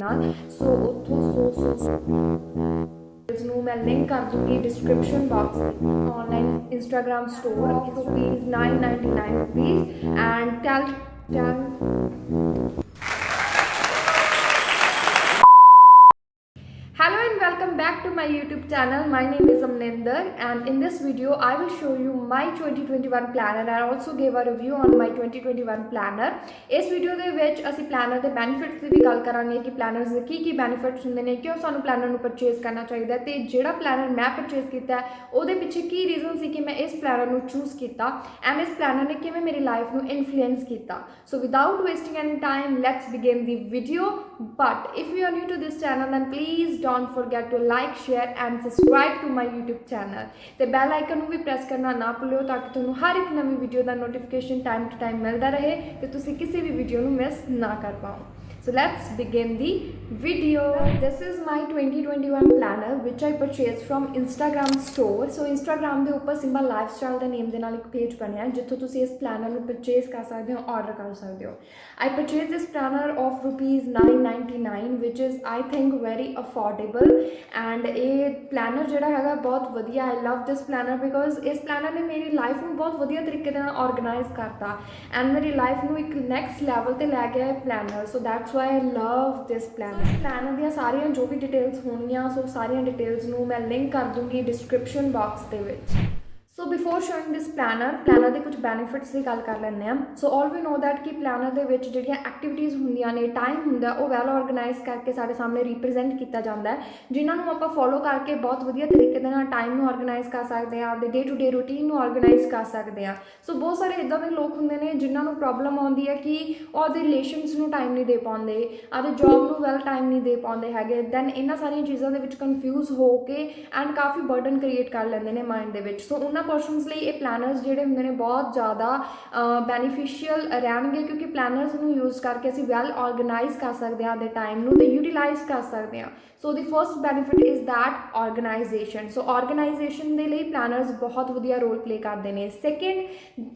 सो उत्थों ਨੂੰ मैं लिंक कर दूंगी description box online Instagram store of ₹999 and tell Hello and welcome back to my YouTube channel. My name is Amninder and in this video I will show you my 2021 planner and I also gave a review on my 2021 planner. इस video ਦੇ ਵਿੱਚ ਅਸੀਂ planner ਦੇ benefits ਦੀ ਵੀ ਗੱਲ ਕਰਾਂਗੇ ਕਿ ਪਲਾਨਰਸ ਦੇ ਕੀ benefits ਹੁੰਦੇ ਨੇ, ਕਿਉਂ ਸਾਨੂੰ ਪਲਾਨਰ ਨੂੰ ਪਰਚੇਸ ਕਰਨਾ ਚਾਹੀਦਾ ਤੇ ਜਿਹੜਾ ਪਲਾਨਰ ਮੈਂ ਪਰਚੇਸ ਕੀਤਾ ਹੈ ਉਹਦੇ ਪਿੱਛੇ ਕੀ ਰੀਜ਼ਨ ਸੀ ਕਿ ਮੈਂ ਇਸ ਪਲਾਨਰ ਨੂੰ ਚੂਜ਼ ਕੀਤਾ ਐਂਡ ਇਸ ਪਲਾਨਰ ਨੇ ਕਿਵੇਂ ਮੇਰੀ ਲਾਈਫ ਨੂੰ ਇਨਫਲੂਐਂਸ ਕੀਤਾ. So without wasting any time let's begin the video. But if you are new to this channel then please don't forget to like, share and subscribe to my YouTube channel ਤੇ bell icon ਨੂੰ ਵੀ press ਕਰਨਾ ਨਾ ਭੁੱਲਿਓ ਤਾਂ ਕਿ ਤੁਹਾਨੂੰ ਹਰ ਇੱਕ ਨਵੀਂ ਵੀਡੀਓ ਦਾ ਨੋਟੀਫਿਕੇਸ਼ਨ ਟਾਈਮ ਟੂ ਟਾਈਮ ਮਿਲਦਾ ਰਹੇ ਤੇ ਤੁਸੀਂ ਕਿਸੇ ਵੀ ਵੀਡੀਓ ਨੂੰ ਮਿਸ ਨਾ ਕਰ ਪਾਓ. So let's begin the video. This is my 2021 planner which I purchased from Instagram store. So Instagram ਦੇ ਉੱਪਰ ਸਿੰਬਲ ਲਾਈਫਸਟਾਈਲ ਦੇ ਨੇਮ ਦੇ ਨਾਲ ਇੱਕ ਪੇਜ ਬਣਿਆ ਜਿੱਥੋਂ ਤੁਸੀਂ ਇਸ ਪਲਾਨਰ ਨੂੰ ਪਰਚੇਸ ਕਰ ਸਕਦੇ ਹੋ, ਆਰਡਰ ਕਰ ਸਕਦੇ ਹੋ. I purchased this planner of ₹999 which is I think very affordable and ਇਹ ਪਲਾਨਰ ਜਿਹੜਾ ਹੈਗਾ ਬਹੁਤ ਵਧੀਆ. I love this planner because ਇਸ ਪਲਾਨਰ ਨੇ ਮੇਰੀ ਲਾਈਫ ਨੂੰ ਬਹੁਤ ਵਧੀਆ ਤਰੀਕੇ ਦੇ ਨਾਲ ਆਰਗੇਨਾਈਜ਼ ਕਰਤਾ ਐਂਡ ਮੇਰੀ ਲਾਈਫ ਨੂੰ ਇੱਕ ਨੈਕਸਟ ਲੈਵਲ ਤੇ ਲੈ ਗਿਆ ਇਹ planner. So that's why I love this planner. Planner ਦੀਆਂ ਸਾਰੀਆਂ ਜੋ ਵੀ ਡਿਟੇਲਸ ਹੋਣਗੀਆਂ ਸੋ ਸਾਰੀਆਂ ਡਿਟੇਲਸ ਨੂੰ ਮੈਂ ਲਿੰਕ ਕਰ ਦੂੰਗੀ ਡਿਸਕ੍ਰਿਪਸ਼ਨ ਬਾਕਸ ਦੇ ਵਿੱਚ. ਸੋ ਬਿਫੋਰ ਸ਼ੋਇੰਗ ਦਿਸ ਪਲਾਨਰ ਦੇ ਕੁਝ ਬੈਨੀਫਿਟਸ ਦੀ ਗੱਲ ਕਰ ਲੈਂਦੇ ਹਾਂ. ਸੋ ਆਲ ਵੀ ਨੋ ਦੈਟ ਕਿ ਪਲਾਨਰ ਦੇ ਵਿੱਚ ਜਿਹੜੀਆਂ ਐਕਟੀਵਿਟੀਜ਼ ਹੁੰਦੀਆਂ ਨੇ, ਟਾਈਮ ਹੁੰਦਾ ਉਹ ਵੈਲ ਆਰਗੇਨਾਈਜ਼ ਕਰਕੇ ਸਾਡੇ ਸਾਹਮਣੇ ਰਿਪਰੈਜ਼ੈਂਟ ਕੀਤਾ ਜਾਂਦਾ ਹੈ ਜਿਨ੍ਹਾਂ ਨੂੰ ਆਪਾਂ ਫੋਲੋ ਕਰਕੇ ਬਹੁਤ ਵਧੀਆ ਤਰੀਕੇ ਦੇ ਨਾਲ ਟਾਈਮ ਨੂੰ ਆਰਗੇਨਾਈਜ਼ ਕਰ ਸਕਦੇ ਹਾਂ, ਆਪਦੇ ਡੇ ਟੂ ਡੇ ਰੂਟੀਨ ਨੂੰ ਆਰਗੇਨਾਈਜ਼ ਕਰ ਸਕਦੇ ਹਾਂ. ਸੋ ਬਹੁਤ ਸਾਰੇ ਇੱਦਾਂ ਦੇ ਲੋਕ ਹੁੰਦੇ ਨੇ ਜਿਨ੍ਹਾਂ ਨੂੰ ਪ੍ਰੋਬਲਮ ਆਉਂਦੀ ਹੈ ਕਿ ਉਹ ਆਪਦੇ ਰਿਲੇਸ਼ਨਸ ਨੂੰ ਟਾਈਮ ਨਹੀਂ ਦੇ ਪਾਉਂਦੇ, ਆਪਦੇ ਜੋਬ ਨੂੰ ਵੈਲ ਟਾਈਮ ਨਹੀਂ ਦੇ ਪਾਉਂਦੇ ਹੈਗੇ. ਦੈਨ ਇਹਨਾਂ ਸਾਰੀਆਂ ਚੀਜ਼ਾਂ ਦੇ ਵਿੱਚ ਕਨਫਿਊਜ਼ ਹੋ ਕੇ ਐਂਡ ਕਾਫੀ ਬਰਡਨ ਕ੍ਰੀਏਟ ਕਰ ਲੈਂਦੇ ਨੇ ਮਾਈਂਡ ਦੇ ਵਿੱਚ. ਸੋ ਉਹਨਾਂ ਪਰਸਨਸ ਲਈ ਇਹ ਪਲਾਨਰਸ ਜਿਹੜੇ ਹੁੰਦੇ ਨੇ ਬਹੁਤ ਜ਼ਿਆਦਾ ਬੈਨੀਫਿਸ਼ੀਅਲ ਰਹਿਣਗੇ ਕਿਉਂਕਿ ਪਲਾਨਰਸ ਨੂੰ ਯੂਜ਼ ਕਰਕੇ ਅਸੀਂ ਵੈਲ ਆਰਗੇਨਾਈਜ਼ ਕਰ ਸਕਦੇ ਹਾਂ ਆਪਦੇ ਟਾਈਮ ਨੂੰ ਤੇ ਯੂਟੀਲਾਈਜ਼ ਕਰ ਸਕਦੇ ਹਾਂ. ਸੋ ਦੀ first benefit is that organisation. So organisation ਦੇ ਲਈ ਪਲਾਨਰਸ ਬਹੁਤ ਵਧੀਆ ਰੋਲ ਪਲੇ ਕਰਦੇ ਨੇ. ਸੈਕਿੰਡ,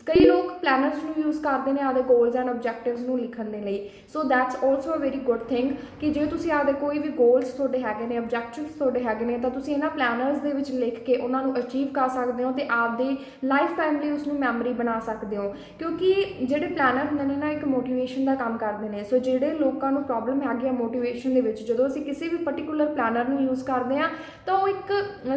ਕਈ ਲੋਕ ਪਲਾਨਰਸ ਨੂੰ ਯੂਜ਼ ਕਰਦੇ ਨੇ ਆਪਦੇ ਗੋਲਸ ਐਂਡ ਆਬਜੈਕਟਿਵਸ ਨੂੰ ਲਿਖਣ ਦੇ ਲਈ. So that's also a very good thing ਕਿ ਜੇ ਤੁਸੀਂ ਆਪਦੇ ਕੋਈ ਵੀ ਗੋਲਸ ਤੁਹਾਡੇ ਹੈਗੇ ਨੇ, ਆਬਜੈਕਟਿਵਸ ਤੁਹਾਡੇ ਹੈਗੇ ਨੇ ਤਾਂ ਤੁਸੀਂ ਇਹਨਾਂ ਪਲਾਨਰਸ ਦੇ ਵਿੱਚ ਲਿਖ ਕੇ ਉਹਨਾਂ ਨੂੰ ਅਚੀਵ ਕਰ ਸਕਦੇ ਹੋ ਤੇ ਆਪਦੇ ਲਾਈਫ ਟਾਈਮ ਲਈ ਉਸਨੂੰ ਮੈਮਰੀ ਬਣਾ ਸਕਦੇ ਹੋ ਕਿਉਂਕਿ ਜਿਹੜੇ ਪਲਾਨਰ ਹੁੰਦੇ ਨੇ ਨਾ ਇੱਕ ਮੋਟੀਵੇਸ਼ਨ ਦਾ ਕੰਮ ਕਰਦੇ ਨੇ. ਸੋ ਜਿਹੜੇ ਲੋਕਾਂ ਨੂੰ ਪ੍ਰੋਬਲਮ ਹੈਗੀ ਆ ਮੋਟੀਵੇਸ਼ਨ ਦੇ ਵਿੱਚ, ਜਦੋਂ ਅਸੀਂ ਕਿਸੇ ਵੀ ਪਰਟੀਕੂਲਰ ਪਲਾਨਰ ਨੂੰ ਯੂਜ਼ ਕਰਦੇ ਹਾਂ ਤਾਂ ਉਹ ਇੱਕ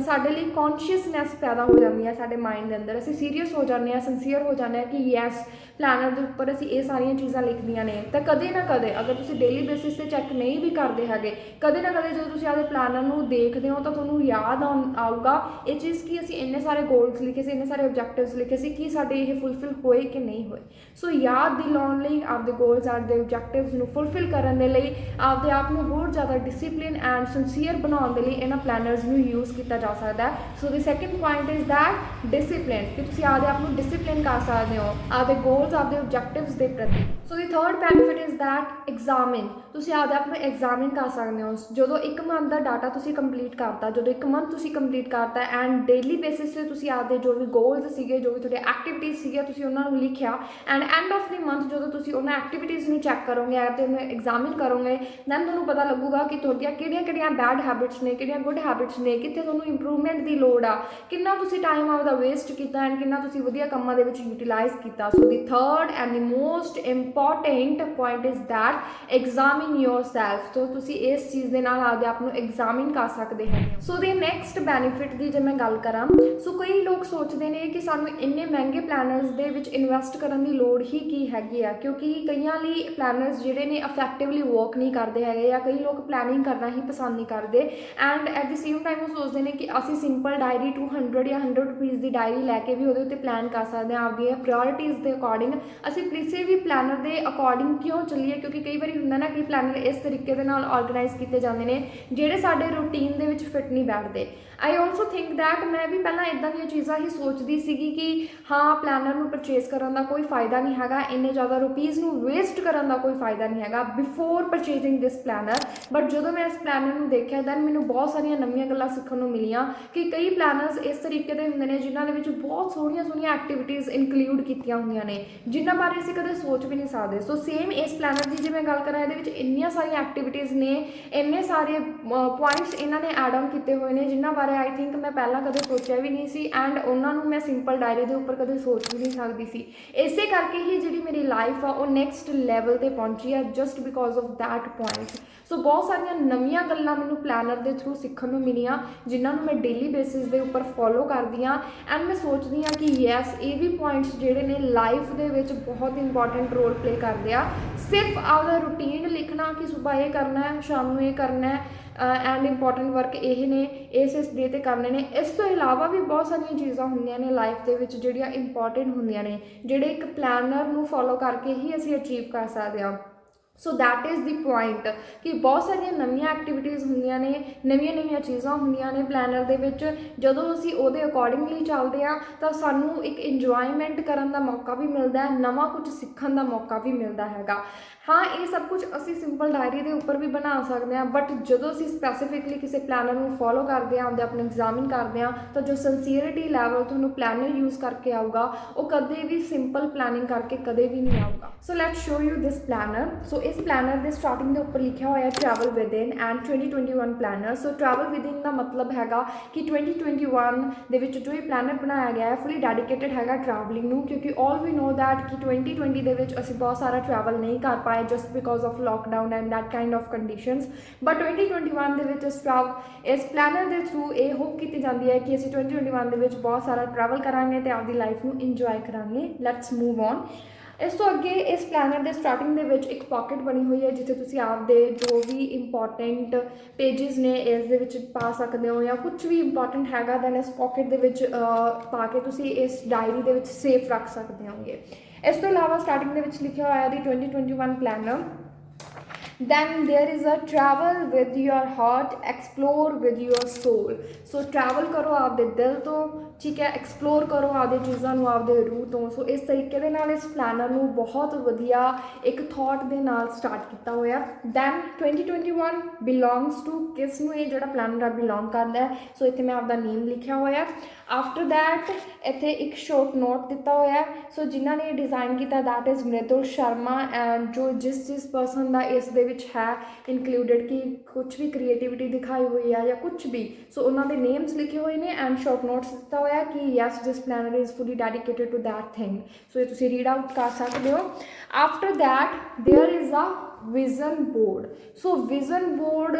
ਸਾਡੇ ਲਈ ਕੌਨਸ਼ੀਅਸਨੈਸ ਪੈਦਾ ਹੋ ਜਾਂਦੀ ਹੈ ਸਾਡੇ ਮਾਈਂਡ ਦੇ ਅੰਦਰ. ਅਸੀਂ ਸੀਰੀਅਸ ਹੋ ਜਾਂਦੇ ਹਾਂ, ਸਿੰਸੀਅਰ ਹੋ ਜਾਂਦੇ ਹਾਂ ਕਿ ਯੈਸ ਪਲਾਨਰ ਦੇ ਉੱਪਰ ਅਸੀਂ ਇਹ ਸਾਰੀਆਂ ਚੀਜ਼ਾਂ ਲਿਖਦੀਆਂ ਨੇ. ਤਾਂ ਕਦੇ ਨਾ ਕਦੇ ਅਗਰ ਤੁਸੀਂ ਡੇਲੀ ਬੇਸਿਸ 'ਤੇ ਚੈੱਕ ਨਹੀਂ ਵੀ ਕਰਦੇ ਹੈਗੇ, ਕਦੇ ਨਾ ਕਦੇ ਜਦੋਂ ਤੁਸੀਂ ਆਪਦੇ ਪਲਾਨਰ ਨੂੰ ਦੇਖਦੇ ਹੋ ਤਾਂ ਤੁਹਾਨੂੰ ਯਾਦ ਆਊਗਾ ਇਹ ਚੀਜ਼ ਕਿ ਅਸੀਂ ਇੰਨੇ ਸਾਰੇ ਗੋਲਸ ਲਿਖੇ ਸੀ, ਇੰਨੇ ਸਾਰੇ ਆਬਜੈਕਟਿਵਸ ਲਿਖੇ ਸੀ ਕਿ ਸਾਡੇ ਇਹ ਫੁੱਲਫਿਲ ਹੋਏ ਕਿ ਨਹੀਂ ਹੋਏ. ਸੋ ਯਾਦ ਦਿਲਾਉਣ ਲਈ ਆਪਦੇ ਗੋਲਸ ਆਪਦੇ ਆਬਜੈਕਟਿਵਸ ਨੂੰ ਫੁੱਲਫਿਲ ਕਰਨ ਦੇ ਲਈ ਆਪਦੇ ਆਪ ਨੂੰ ਹੋਰ ਜ਼ਿਆਦਾ ਡਿਸਿਪਲਿਨ ਐਂਡ ਸਿੰਸੀਅਰ ਬਣਾਉਣ ਦੇ ਲਈ ਇਹਨਾਂ ਪਲਾਨਰਸ ਨੂੰ ਯੂਜ਼ ਕੀਤਾ ਜਾ ਸਕਦਾ ਹੈ. ਸੋ ਦੀ second point is that discipline ਕਿ ਤੁਸੀਂ ਆਪਦੇ ਆਪ ਨੂੰ ਡਿਸਿਪਲਿਨ ਕਰ ਸਕਦੇ ਹੋ ਆਪਦੇ ਗੋਲਸ ਆਪਦੇ ਆਬਜੈਕਟਿਵਸ ਦੇ ਪ੍ਰਤੀ. ਸੋ ਦੀ third benefit is that examine. ਤੁਸੀਂ ਆਪਦੇ ਆਪ ਨੂੰ ਐਗਜ਼ਾਮਿਨ ਕਰ ਸਕਦੇ ਹੋ. ਜਦੋਂ ਇੱਕ ਮੰਥ ਦਾ ਡਾਟਾ ਤੁਸੀਂ ਕੰਪਲੀਟ ਕਰਤਾ, ਜਦੋਂ ਇੱਕ ਮੰਥ ਤੁਸੀਂ ਕੰਪਲੀਟ ਕਰਤਾ ਐਂਡ ਡੇਲੀ ਬੇਸਿਸ 'ਤੇ ਤੁਸੀਂ ਆਪਦੇ ਜੋ ਵੀ ਗੋਲਸ ਸੀਗੇ, ਜੋ ਵੀ ਤੁਹਾਡੇ ਐਕਟੀਵਿਟੀਜ਼ ਸੀਗੀਆਂ ਤੁਸੀਂ ਉਹਨਾਂ ਨੂੰ ਲਿਖਿਆ and and of the month ਜਦੋਂ ਤੁਸੀਂ ਉਹਨਾਂ ਐਕਟੀਵਿਟੀਜ਼ ਨੂੰ ਚੈੱਕ ਕਰੋਗੇ ਅਤੇ ਉਹਨੂੰ ਐਗਜ਼ਾਮਿਨ ਕਰੋਗੇ ਦੈਨ ਤੁਹਾਨੂੰ ਪਤਾ ਲੱਗੂਗਾ ਕਿ ਤੁਹਾਡੀਆਂ ਕਿਹੜੀਆਂ ਬੈਡ ਹੈਬਿਟਸ ਨੇ, ਕਿਹੜੀਆਂ ਗੁੱਡ ਹੈਬਿਟਸ ਨੇ, ਕਿੱਥੇ ਤੁਹਾਨੂੰ ਇੰਪਰੂਵਮੈਂਟ ਦੀ ਲੋੜ ਆ, ਕਿੰਨਾ ਤੁਸੀਂ ਟਾਈਮ ਆਪਦਾ ਵੇਸਟ ਕੀਤਾ ਐਂਡ ਕਿੰਨਾ ਤੁਸੀਂ ਵਧੀਆ ਕੰਮਾਂ ਦੇ ਵਿੱਚ ਯੂਟੀਲਾਈਜ਼ ਕੀਤਾ. ਸੋ ਦੀ third and the most important point is that examine yourself. ਸੋ ਤੁਸੀਂ ਇਸ ਚੀਜ਼ ਦੇ ਨਾਲ ਆਪਦੇ ਆਪ ਨੂੰ ਐਗਜ਼ਾਮਿਨ ਕਰ ਸਕਦੇ ਹੋ. ਸੋ ਦੀ ਨੈਕਸਟ ਬੈਨੀਫਿਟ ਦੀ ਜੇ ਮੈਂ ਗੱਲ ਕਰਾਂ, ਸੋ ਕਈ ਲੋਕ ਸੋਚਦੇ ਨੇ ਕਿ ਸਾਨੂੰ ਇੰਨੇ ਮਹਿੰਗੇ ਪਲਾਨਰਸ ਦੇ ਵਿੱਚ ਇਨਵੈਸਟ ਕਰਨ ਦੀ ਲੋੜ ਹੀ ਕੀ ਹੈਗੀ ਆ ਕਿਉਂਕਿ ਕਈਆਂ ਲਈ ਪਲਾਨਰਸ ਜਿਹੜੇ ਨੇ ਇਫੈਕਟਿਵਲੀ ਵਰਕ ਨਹੀਂ ਕਰਦੇ ਹੈਗੇ ਜਾਂ ਕਈ ਲੋਕ ਪਲੈਨਿੰਗ ਕਰਨਾ ਹੀ ਪਸੰਦ ਨਹੀਂ ਕਰਦੇ and at the same time ਉਹ ਸੋਚਦੇ ਨੇ ਕਿ ਅਸੀਂ ਸਿੰਪਲ ਡਾਇਰੀ 200 ਜਾਂ 100 ਰੁਪੀਜ਼ ਦੀ ਡਾਇਰੀ ਲੈ ਕੇ ਵੀ ਉਹਦੇ ਉੱਤੇ ਪਲਾਨ ਕਰ ਸਕਦੇ ਹਾਂ ਆਪਦੀਆਂ ਪ੍ਰਾਇੋਰਟੀਜ਼ ਦੇ ਅਕੋਰਡਿੰਗ. ਅਸੀਂ ਕਿਸੇ ਵੀ ਪਲਾਨਰ ਦੇ ਅਕੋਰਡਿੰਗ ਕਿਉਂ ਚੱਲੀਏ ਕਿਉਂਕਿ ਕਈ ਵਾਰੀ ਹੁੰਦਾ ਨਾ ਕਿ ਪਲਾਨਰ ਇਸ ਤਰੀਕੇ ਦੇ ਨਾਲ ਆਰਗੇਨਾਈਜ਼ ਕੀਤੇ ਜਾਂਦੇ ਨੇ ਜਿਹੜੇ ਸਾਡੇ ਰੂਟੀਨ ਦੇ ਵਿੱਚ ਫਿੱਟ ਨਹੀਂ ਬੈਠਦੇ. ਆਈ ਆਲਸੋ ਥਿੰਕ ਦੈਟ ਮੈਂ ਵੀ ਪਹਿਲਾਂ ਇੱਦਾਂ ਦੀਆਂ ਚੀਜ਼ਾਂ ਹੀ ਸੋਚਦੀ ਸੀਗੀ ਕਿ ਹਾਂ ਪਲਾਨਰ ਨੂੰ ਪਰਚੇਸ ਕਰਨ ਦਾ ਕੋਈ ਫਾਇਦਾ ਨਹੀਂ ਹੈਗਾ, ਇੰਨੇ ਜ਼ਿਆਦਾ ਰੁਪੀਜ਼ ਨੂੰ ਵੇਸਟ ਕਰਨ ਦਾ ਕੋਈ ਫਾਇਦਾ ਨਹੀਂ ਹੈਗਾ before purchasing this planner. But ਜਦੋਂ ਮੈਂ ਇਸ ਪਲਾਨਰ ਨੂੰ ਦੇਖਿਆ ਦੈਨ ਮੈਨੂੰ ਬਹੁਤ ਸਾਰੀਆਂ ਨਵੀਆਂ ਗੱਲਾਂ ਸਿੱਖਣ ਨੂੰ ਮਿਲੀਆਂ ਕਿ ਕਈ ਪਲਾਨਰਸ ਇਸ ਤਰੀਕੇ ਦੇ ਹੁੰਦੇ ਨੇ ਜਿਨ੍ਹਾਂ ਦੇ ਵਿੱਚ ਬਹੁਤ ਸੋਹਣੀਆਂ ਐਕਟੀਵਿਟੀਜ਼ ਇਨਕਲੂਡ ਕੀਤੀਆਂ ਹੁੰਦੀਆਂ ਨੇ ਜਿਨ੍ਹਾਂ ਬਾਰੇ ਅਸੀਂ ਕਦੇ ਸੋਚ ਵੀ ਨਹੀਂ ਸਕਦੇ। ਸੋ ਸੇਮ ਇਸ ਪਲੈਨਰ ਦੀ ਜੇ ਮੈਂ ਗੱਲ ਕਰਾਂ, ਇਹਦੇ ਵਿੱਚ ਇੰਨੀਆਂ ਸਾਰੀਆਂ ਐਕਟੀਵਿਟੀਜ਼ ਨੇ, ਇੰਨੇ ਸਾਰੇ ਪੁਆਇੰਟਸ ਇਹਨਾਂ ਨੇ ਐਡ ਆਨ ਕੀਤੇ ਹੋਏ ਨੇ ਜਿਨ੍ਹਾਂ ਬਾਰੇ ਆਈ ਥਿੰਕ ਮੈਂ ਪਹਿਲਾਂ ਕਦੇ ਸੋਚਿਆ ਵੀ ਨਹੀਂ ਸੀ, ਐਂਡ ਉਹਨਾਂ ਨੂੰ ਮੈਂ ਸਿੰਪਲ ਡਾਇਰੀ ਦੇ ਉੱਪਰ ਕਦੇ ਸੋਚ ਵੀ ਨਹੀਂ ਸਕਦੀ ਸੀ। ਇਸੇ ਕਰਕੇ ਹੀ ਜਿਹੜੀ ਮੇਰੀ ਲਾਈਫ ਆ ਉਹ ਨੈਕਸਟ ਲੈਵਲ 'ਤੇ ਪਹੁੰਚੀ ਆ, just because of that points. So ਬਹੁਤ ਸਾਰੀਆਂ ਨਵੀਆਂ ਗੱਲਾਂ ਮੈਨੂੰ ਪਲੈਨਰ ਦੇ ਥਰੂ ਸਿੱਖਣ ਨੂੰ ਮਿਲੀਆਂ, ਜਿਨ੍ਹਾਂ ਨੂੰ ਮੈਂ ਡੇਲੀ ਬੇਸਿਸ ਦੇ ਉੱਪਰ ਫੋਲੋ ਕਰਦੀ ਹਾਂ, ਐਂਡ ਮੈਂ ਸੋਚਦੀ ਹਾਂ ਕਿ ਯੈਸ, ਇਹ ਵੀ ਪੁਆਇੰਟਸ ਜਿਹੜੇ ਨੇ ਲਾਈਫ ਦੇ ਵਿੱਚ ਬਹੁਤ ਇੰਪੋਰਟੈਂਟ ਰੋਲ ਪਲੇ ਕਰਦੇ ਆ। ਸਿਰਫ ਆਪਦਾ ਰੂਟੀਨ ਲਿਖਣਾ ਕਿ ਸੁਬਾਹ ਇਹ ਕਰਨਾ ਹੈ, ਸ਼ਾਮ ਨੂੰ ਇਹ ਕਰਨਾ ਹੈ, ਐਂਡ ਇੰਪੋਰਟੈਂਟ ਵਰਕ ਇਹ ਨੇ, ਇਸ ਡੇ 'ਤੇ ਕਰਨੇ ਨੇ। ਇਸ ਤੋਂ ਇਲਾਵਾ ਵੀ ਬਹੁਤ ਸਾਰੀਆਂ ਚੀਜ਼ਾਂ ਹੁੰਦੀਆਂ ਨੇ ਲਾਈਫ ਦੇ ਵਿੱਚ ਜਿਹੜੀਆਂ ਇੰਪੋਰਟੈਂਟ ਹੁੰਦੀਆਂ ਨੇ, ਜਿਹੜੇ ਇੱਕ ਪਲੈਨਰ ਨੂੰ ਫੋਲੋ ਕਰਕੇ ਹੀ ਅਸੀਂ ਅਚੀਵ ਕਰ ਸਕਦੇ ਹਾਂ। So that is the point ਕਿ ਬਹੁਤ ਸਾਰੀਆਂ ਨਵੀਆਂ ਐਕਟੀਵਿਟੀਜ਼ ਹੁੰਦੀਆਂ ਨੇ, ਨਵੀਆਂ ਚੀਜ਼ਾਂ ਹੁੰਦੀਆਂ ਨੇ ਪਲੈਨਰ ਦੇ ਵਿੱਚ। ਜਦੋਂ ਅਸੀਂ ਉਹਦੇ ਅਕੋਰਡਿੰਗਲੀ ਚੱਲਦੇ ਹਾਂ ਤਾਂ ਸਾਨੂੰ ਇੱਕ ਇੰਜੋਇਮੈਂਟ ਕਰਨ ਦਾ ਮੌਕਾ ਵੀ ਮਿਲਦਾ ਹੈ, ਨਵਾਂ ਕੁਝ ਸਿੱਖਣ ਦਾ ਮੌਕਾ ਵੀ ਮਿਲਦਾ ਹੈਗਾ। ਹਾਂ, ਇਹ ਸਭ ਕੁਝ ਅਸੀਂ ਸਿੰਪਲ ਡਾਇਰੀ ਦੇ ਉੱਪਰ ਵੀ ਬਣਾ ਸਕਦੇ ਹਾਂ, ਬਟ ਜਦੋਂ ਅਸੀਂ ਸਪੈਸੀਫਿਕਲੀ ਕਿਸੇ ਪਲੈਨਰ ਨੂੰ ਫੋਲੋ ਕਰਦੇ ਹਾਂ, ਆਪਦੇ ਆਪਣੇ ਐਗਜ਼ਾਮਿਨ ਕਰਦੇ ਹਾਂ, ਤਾਂ ਜੋ ਸਿੰਸੀਅਰਿਟੀ ਲੈਵਲ ਤੁਹਾਨੂੰ ਪਲੈਨਰ ਯੂਜ਼ ਕਰਕੇ ਆਊਗਾ, ਉਹ ਕਦੇ ਵੀ ਸਿੰਪਲ ਪਲੈਨਿੰਗ ਕਰਕੇ ਕਦੇ ਵੀ ਨਹੀਂ ਆਊਗਾ। So let's show you this planner. So ਇਸ ਪਲੈਨਰ ਦੇ ਸਟਾਰਟਿੰਗ ਦੇ ਉੱਪਰ ਲਿਖਿਆ ਹੋਇਆ travel within and 2021 planner. So travel within ਦਾ ਮਤਲਬ ਹੈਗਾ ਕਿ 2021 ਦੇ ਵਿੱਚ ਜੋ ਇਹ ਪਲੈਨਰ ਬਣਾਇਆ ਗਿਆ ਹੈ ਫੁੱਲੀ ਡੈਡੀਕੇਟਡ ਹੈਗਾ ਟਰੈਵਲਿੰਗ ਨੂੰ, ਕਿਉਂਕਿ ਆਲ ਵੀ ਨੋ ਦੈਟ ਕਿ 2020 ਦੇ ਵਿੱਚ ਅਸੀਂ ਬਹੁਤ ਸਾਰਾ ਟਰੈਵਲ ਨਹੀਂ ਕਰ ਪਾਏ just because of lockdown and that kind of conditions, but 2021 ਦੇ ਵਿੱਚ ਇਸ ਪਲੈਨਰ ਦੇ ਥਰੂ ਇਹ ਹੋਪ ਕੀਤੀ ਜਾਂਦੀ ਹੈ ਕਿ ਅਸੀਂ 2021 ਦੇ ਵਿੱਚ ਬਹੁਤ ਸਾਰਾ ਟਰੈਵਲ ਕਰਾਂਗੇ ਤੇ ਆਪਦੀ ਲਾਈਫ ਨੂੰ ਇੰਜੋਏ ਕਰਾਂਗੇ। Let's move on. ਇਸ ਤੋਂ ਅੱਗੇ ਇਸ ਪਲੈਨਰ ਦੇ ਸਟਾਰਟਿੰਗ ਦੇ ਵਿੱਚ ਇੱਕ ਪਾਕਟ ਬਣੀ ਹੋਈ ਹੈ, ਜਿੱਥੇ ਤੁਸੀਂ ਆਪਦੇ ਜੋ ਵੀ ਇੰਪੋਰਟੈਂਟ ਪੇਜਸ ਨੇ ਇਸ ਦੇ ਵਿੱਚ ਪਾ ਸਕਦੇ ਹੋ, ਜਾਂ ਕੁਝ ਵੀ ਇੰਪੋਰਟੈਂਟ ਹੈਗਾ ਦੈਨ ਇਸ ਪਾਕਟ ਦੇ ਵਿੱਚ ਪਾ ਕੇ ਤੁਸੀਂ ਇਸ ਡਾਇਰੀ ਦੇ ਵਿੱਚ ਸੇਫ ਰੱਖ ਸਕਦੇ ਹੋਗੇ। ਇਸ ਤੋਂ ਇਲਾਵਾ ਸਟਾਰਟਿੰਗ ਦੇ ਵਿੱਚ ਲਿਖਿਆ ਹੋਇਆ ਦੀ 2021 planner. Then there is a travel with your heart, explore with your soul. So travel करो आपदे दिल तो, ठीक है, एक्सप्लोर करो आपदे चीज़ों ਨੂੰ आपदे रूह ਤੋਂ। सो इस तरीके ਦੇ ਨਾਲ ਇਸ ਪਲੈਨਰ ਨੂੰ ਬਹੁਤ ਵਧੀਆ ਇੱਕ ਥਾਟ ਦੇ ਨਾਲ ਸਟਾਰਟ ਕੀਤਾ ਹੋਇਆ। ਦੈਨ 2021 ਬਿਲੋਂਗਸ ਟੂ ਕਿਸ ਨੂੰ ਇਹ ਜਿਹੜਾ ਪਲੈਨਰ ਆ ਬਿਲੋਂਗ ਕਰਦਾ ਹੈ। ਸੋ ਇੱਥੇ ਮੈਂ ਆਪਦਾ ਨੇਮ ਲਿਖਿਆ ਹੋਇਆ। ਆਫਟਰ ਦੈਟ ਇੱਥੇ ਇੱਕ ਸ਼ੋਰਟ ਨੋਟ ਦਿੱਤਾ ਹੋਇਆ। ਸੋ ਜਿਨ੍ਹਾਂ ਨੇ ਡਿਜ਼ਾਈਨ ਕੀਤਾ that is Mridul Sharma, and ਜੋ ਜਿਸ ਪਰਸਨ ਦਾ ਇਸ ਦੇ ਵਿੱਚ ਹੈ ਇਨਕਲੂਡਡ ਕਿ ਕੁਛ ਵੀ ਕ੍ਰੀਏਟਿਵਿਟੀ ਦਿਖਾਈ ਹੋਈ ਆ ਜਾਂ ਕੁਛ ਵੀ, ਸੋ ਉਹਨਾਂ ਦੇ ਨੇਮਸ ਲਿਖੇ ਹੋਏ ਨੇ ਐਂਡ ਸ਼ੋਰਟ ਨੋਟਸ ਦਿੱਤਾ ਹੋਇਆ ਕਿ yes this planner is fully dedicated to that thing. So ਇਹ ਤੁਸੀਂ ਰੀਡ ਆਊਟ ਕਰ ਸਕਦੇ ਹੋ। After that there is a vision board. So vision board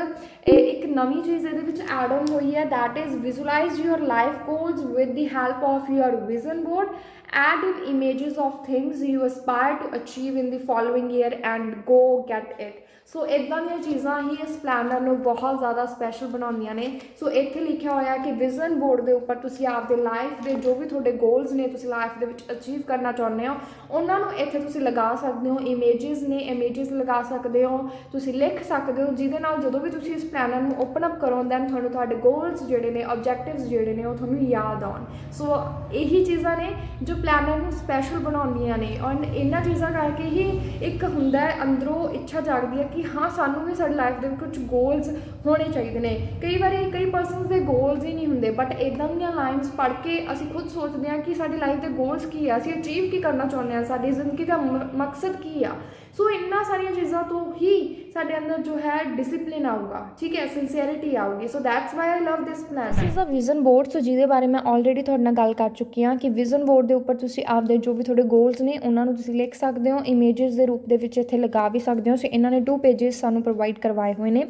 ਇੱਕ ਨਵੀਂ ਚੀਜ਼ ਇਹਦੇ ਵਿੱਚ ਐਡ ਆਨ ਹੋਈ ਹੈ, that is visualise your life goals with the help of your vision board. Add in images of things you aspire to achieve in the following year and go get it. ਸੋ ਇੱਦਾਂ ਦੀਆਂ ਚੀਜ਼ਾਂ ਹੀ ਇਸ planner ਨੂੰ ਬਹੁਤ ਜ਼ਿਆਦਾ special ਬਣਾਉਂਦੀਆਂ ਨੇ। ਸੋ ਇੱਥੇ ਲਿਖਿਆ ਹੋਇਆ ਕਿ ਵਿਜ਼ਨ ਬੋਰਡ ਦੇ ਉੱਪਰ ਤੁਸੀਂ ਆਪਦੇ ਲਾਈਫ ਦੇ ਜੋ ਵੀ ਤੁਹਾਡੇ ਗੋਲਸ ਨੇ, ਤੁਸੀਂ ਲਾਈਫ ਦੇ ਵਿੱਚ ਅਚੀਵ ਕਰਨਾ ਚਾਹੁੰਦੇ ਹੋ, ਉਹਨਾਂ ਨੂੰ ਇੱਥੇ ਤੁਸੀਂ ਲਗਾ ਸਕਦੇ ਹੋ। ਇਮੇਜਿਸ ਨੇ, ਇਮੇਜਿਸ ਲਗਾ ਸਕਦੇ ਹੋ, ਤੁਸੀਂ ਲਿਖ ਸਕਦੇ ਹੋ, ਜਿਹਦੇ ਨਾਲ ਜਦੋਂ ਵੀ ਤੁਸੀਂ ਇਸ ਪਲੈਨਰ ਨੂੰ ਓਪਨ ਅਪ ਕਰੋ ਦੈਨ ਤੁਹਾਨੂੰ ਤੁਹਾਡੇ ਗੋਲਸ ਜਿਹੜੇ ਨੇ, ਆਬਜੈਕਟਿਵਸ ਜਿਹੜੇ ਨੇ, ਉਹ ਤੁਹਾਨੂੰ ਯਾਦ ਆਉਣ। ਸੋ ਇਹੀ ਚੀਜ਼ਾਂ ਨੇ ਜੋ ਪਲੈਨਰ ਨੂੰ ਸਪੈਸ਼ਲ ਬਣਾਉਂਦੀਆਂ ਨੇ, ਔਰ ਇਹਨਾਂ ਚੀਜ਼ਾਂ ਕਰਕੇ ਹੀ ਇੱਕ ਹੁੰਦਾ ਹੈ ਅੰਦਰੋਂ ਇੱਛਾ ਜਾਗਦੀ ਹੈ ਕਿ ਹਾਂ ਸਾਨੂੰ ਵੀ ਸਾਡੀ ਲਾਈਫ ਦੇ ਵਿੱਚ ਕੁਝ ਗੋਲਸ ਹੋਣੇ ਚਾਹੀਦੇ ਨੇ। ਕਈ ਵਾਰੀ ਕਈ ਪਰਸਨਸ ਦੇ ਗੋਲਸ ਹੀ ਨਹੀਂ ਹੁੰਦੇ, ਬਟ ਇੱਦਾਂ ਦੀਆਂ ਲਾਈਨਸ ਪੜ੍ਹ ਕੇ ਅਸੀਂ ਖੁਦ ਸੋਚਦੇ ਹਾਂ ਕਿ ਸਾਡੀ ਲਾਈਫ ਦੇ ਗੋਲਸ ਕੀ ਆ, ਅਸੀਂ ਅਚੀਵ ਕੀ ਕਰਨਾ ਚਾਹੁੰਦੇ ਹਾਂ, ਸਾਡੀ ਜ਼ਿੰਦਗੀ ਦਾ ਮਕਸਦ ਕੀ ਆ। ਸੋ ਇਹਨਾਂ ਸਾਰੀਆਂ ਚੀਜ਼ਾਂ ਤੋਂ ਹੀ ਸਾਡੇ ਅੰਦਰ ਜੋ ਹੈ ਡਿਸਿਪਲਿਨ ਆਊਗਾ, ਠੀਕ ਹੈ, ਸਿੰਸੀਅਰਿਟੀ ਆਊਗੀ। So that's why I love this plan. This is a vision board. So ਜਿਹਦੇ ਬਾਰੇ ਮੈਂ ਆਲਰੇਡੀ ਤੁਹਾਡੇ ਨਾਲ ਗੱਲ ਕਰ ਚੁੱਕੀ ਹਾਂ ਕਿ ਵਿਜ਼ਨ ਬੋਰਡ ਦੇ ਉੱਪਰ ਤੁਸੀਂ ਆਪਦੇ ਜੋ ਵੀ ਤੁਹਾਡੇ ਗੋਲਸ ਨੇ ਉਹਨਾਂ ਨੂੰ ਤੁਸੀਂ ਲਿਖ ਸਕਦੇ ਹੋ, ਇਮੇਜਿਸ ਦੇ ਰੂਪ ਦੇ ਵਿੱਚ ਇੱਥੇ ਲਗਾ ਵੀ ਸਕਦੇ ਹੋ। ਸੋ ਇਹਨਾਂ ਨੇ 2 ਪੇਜਿਸ ਸਾਨੂੰ ਪ੍ਰੋਵਾਈਡ ਕਰਵਾਏ ਹੋਏ ਨੇ।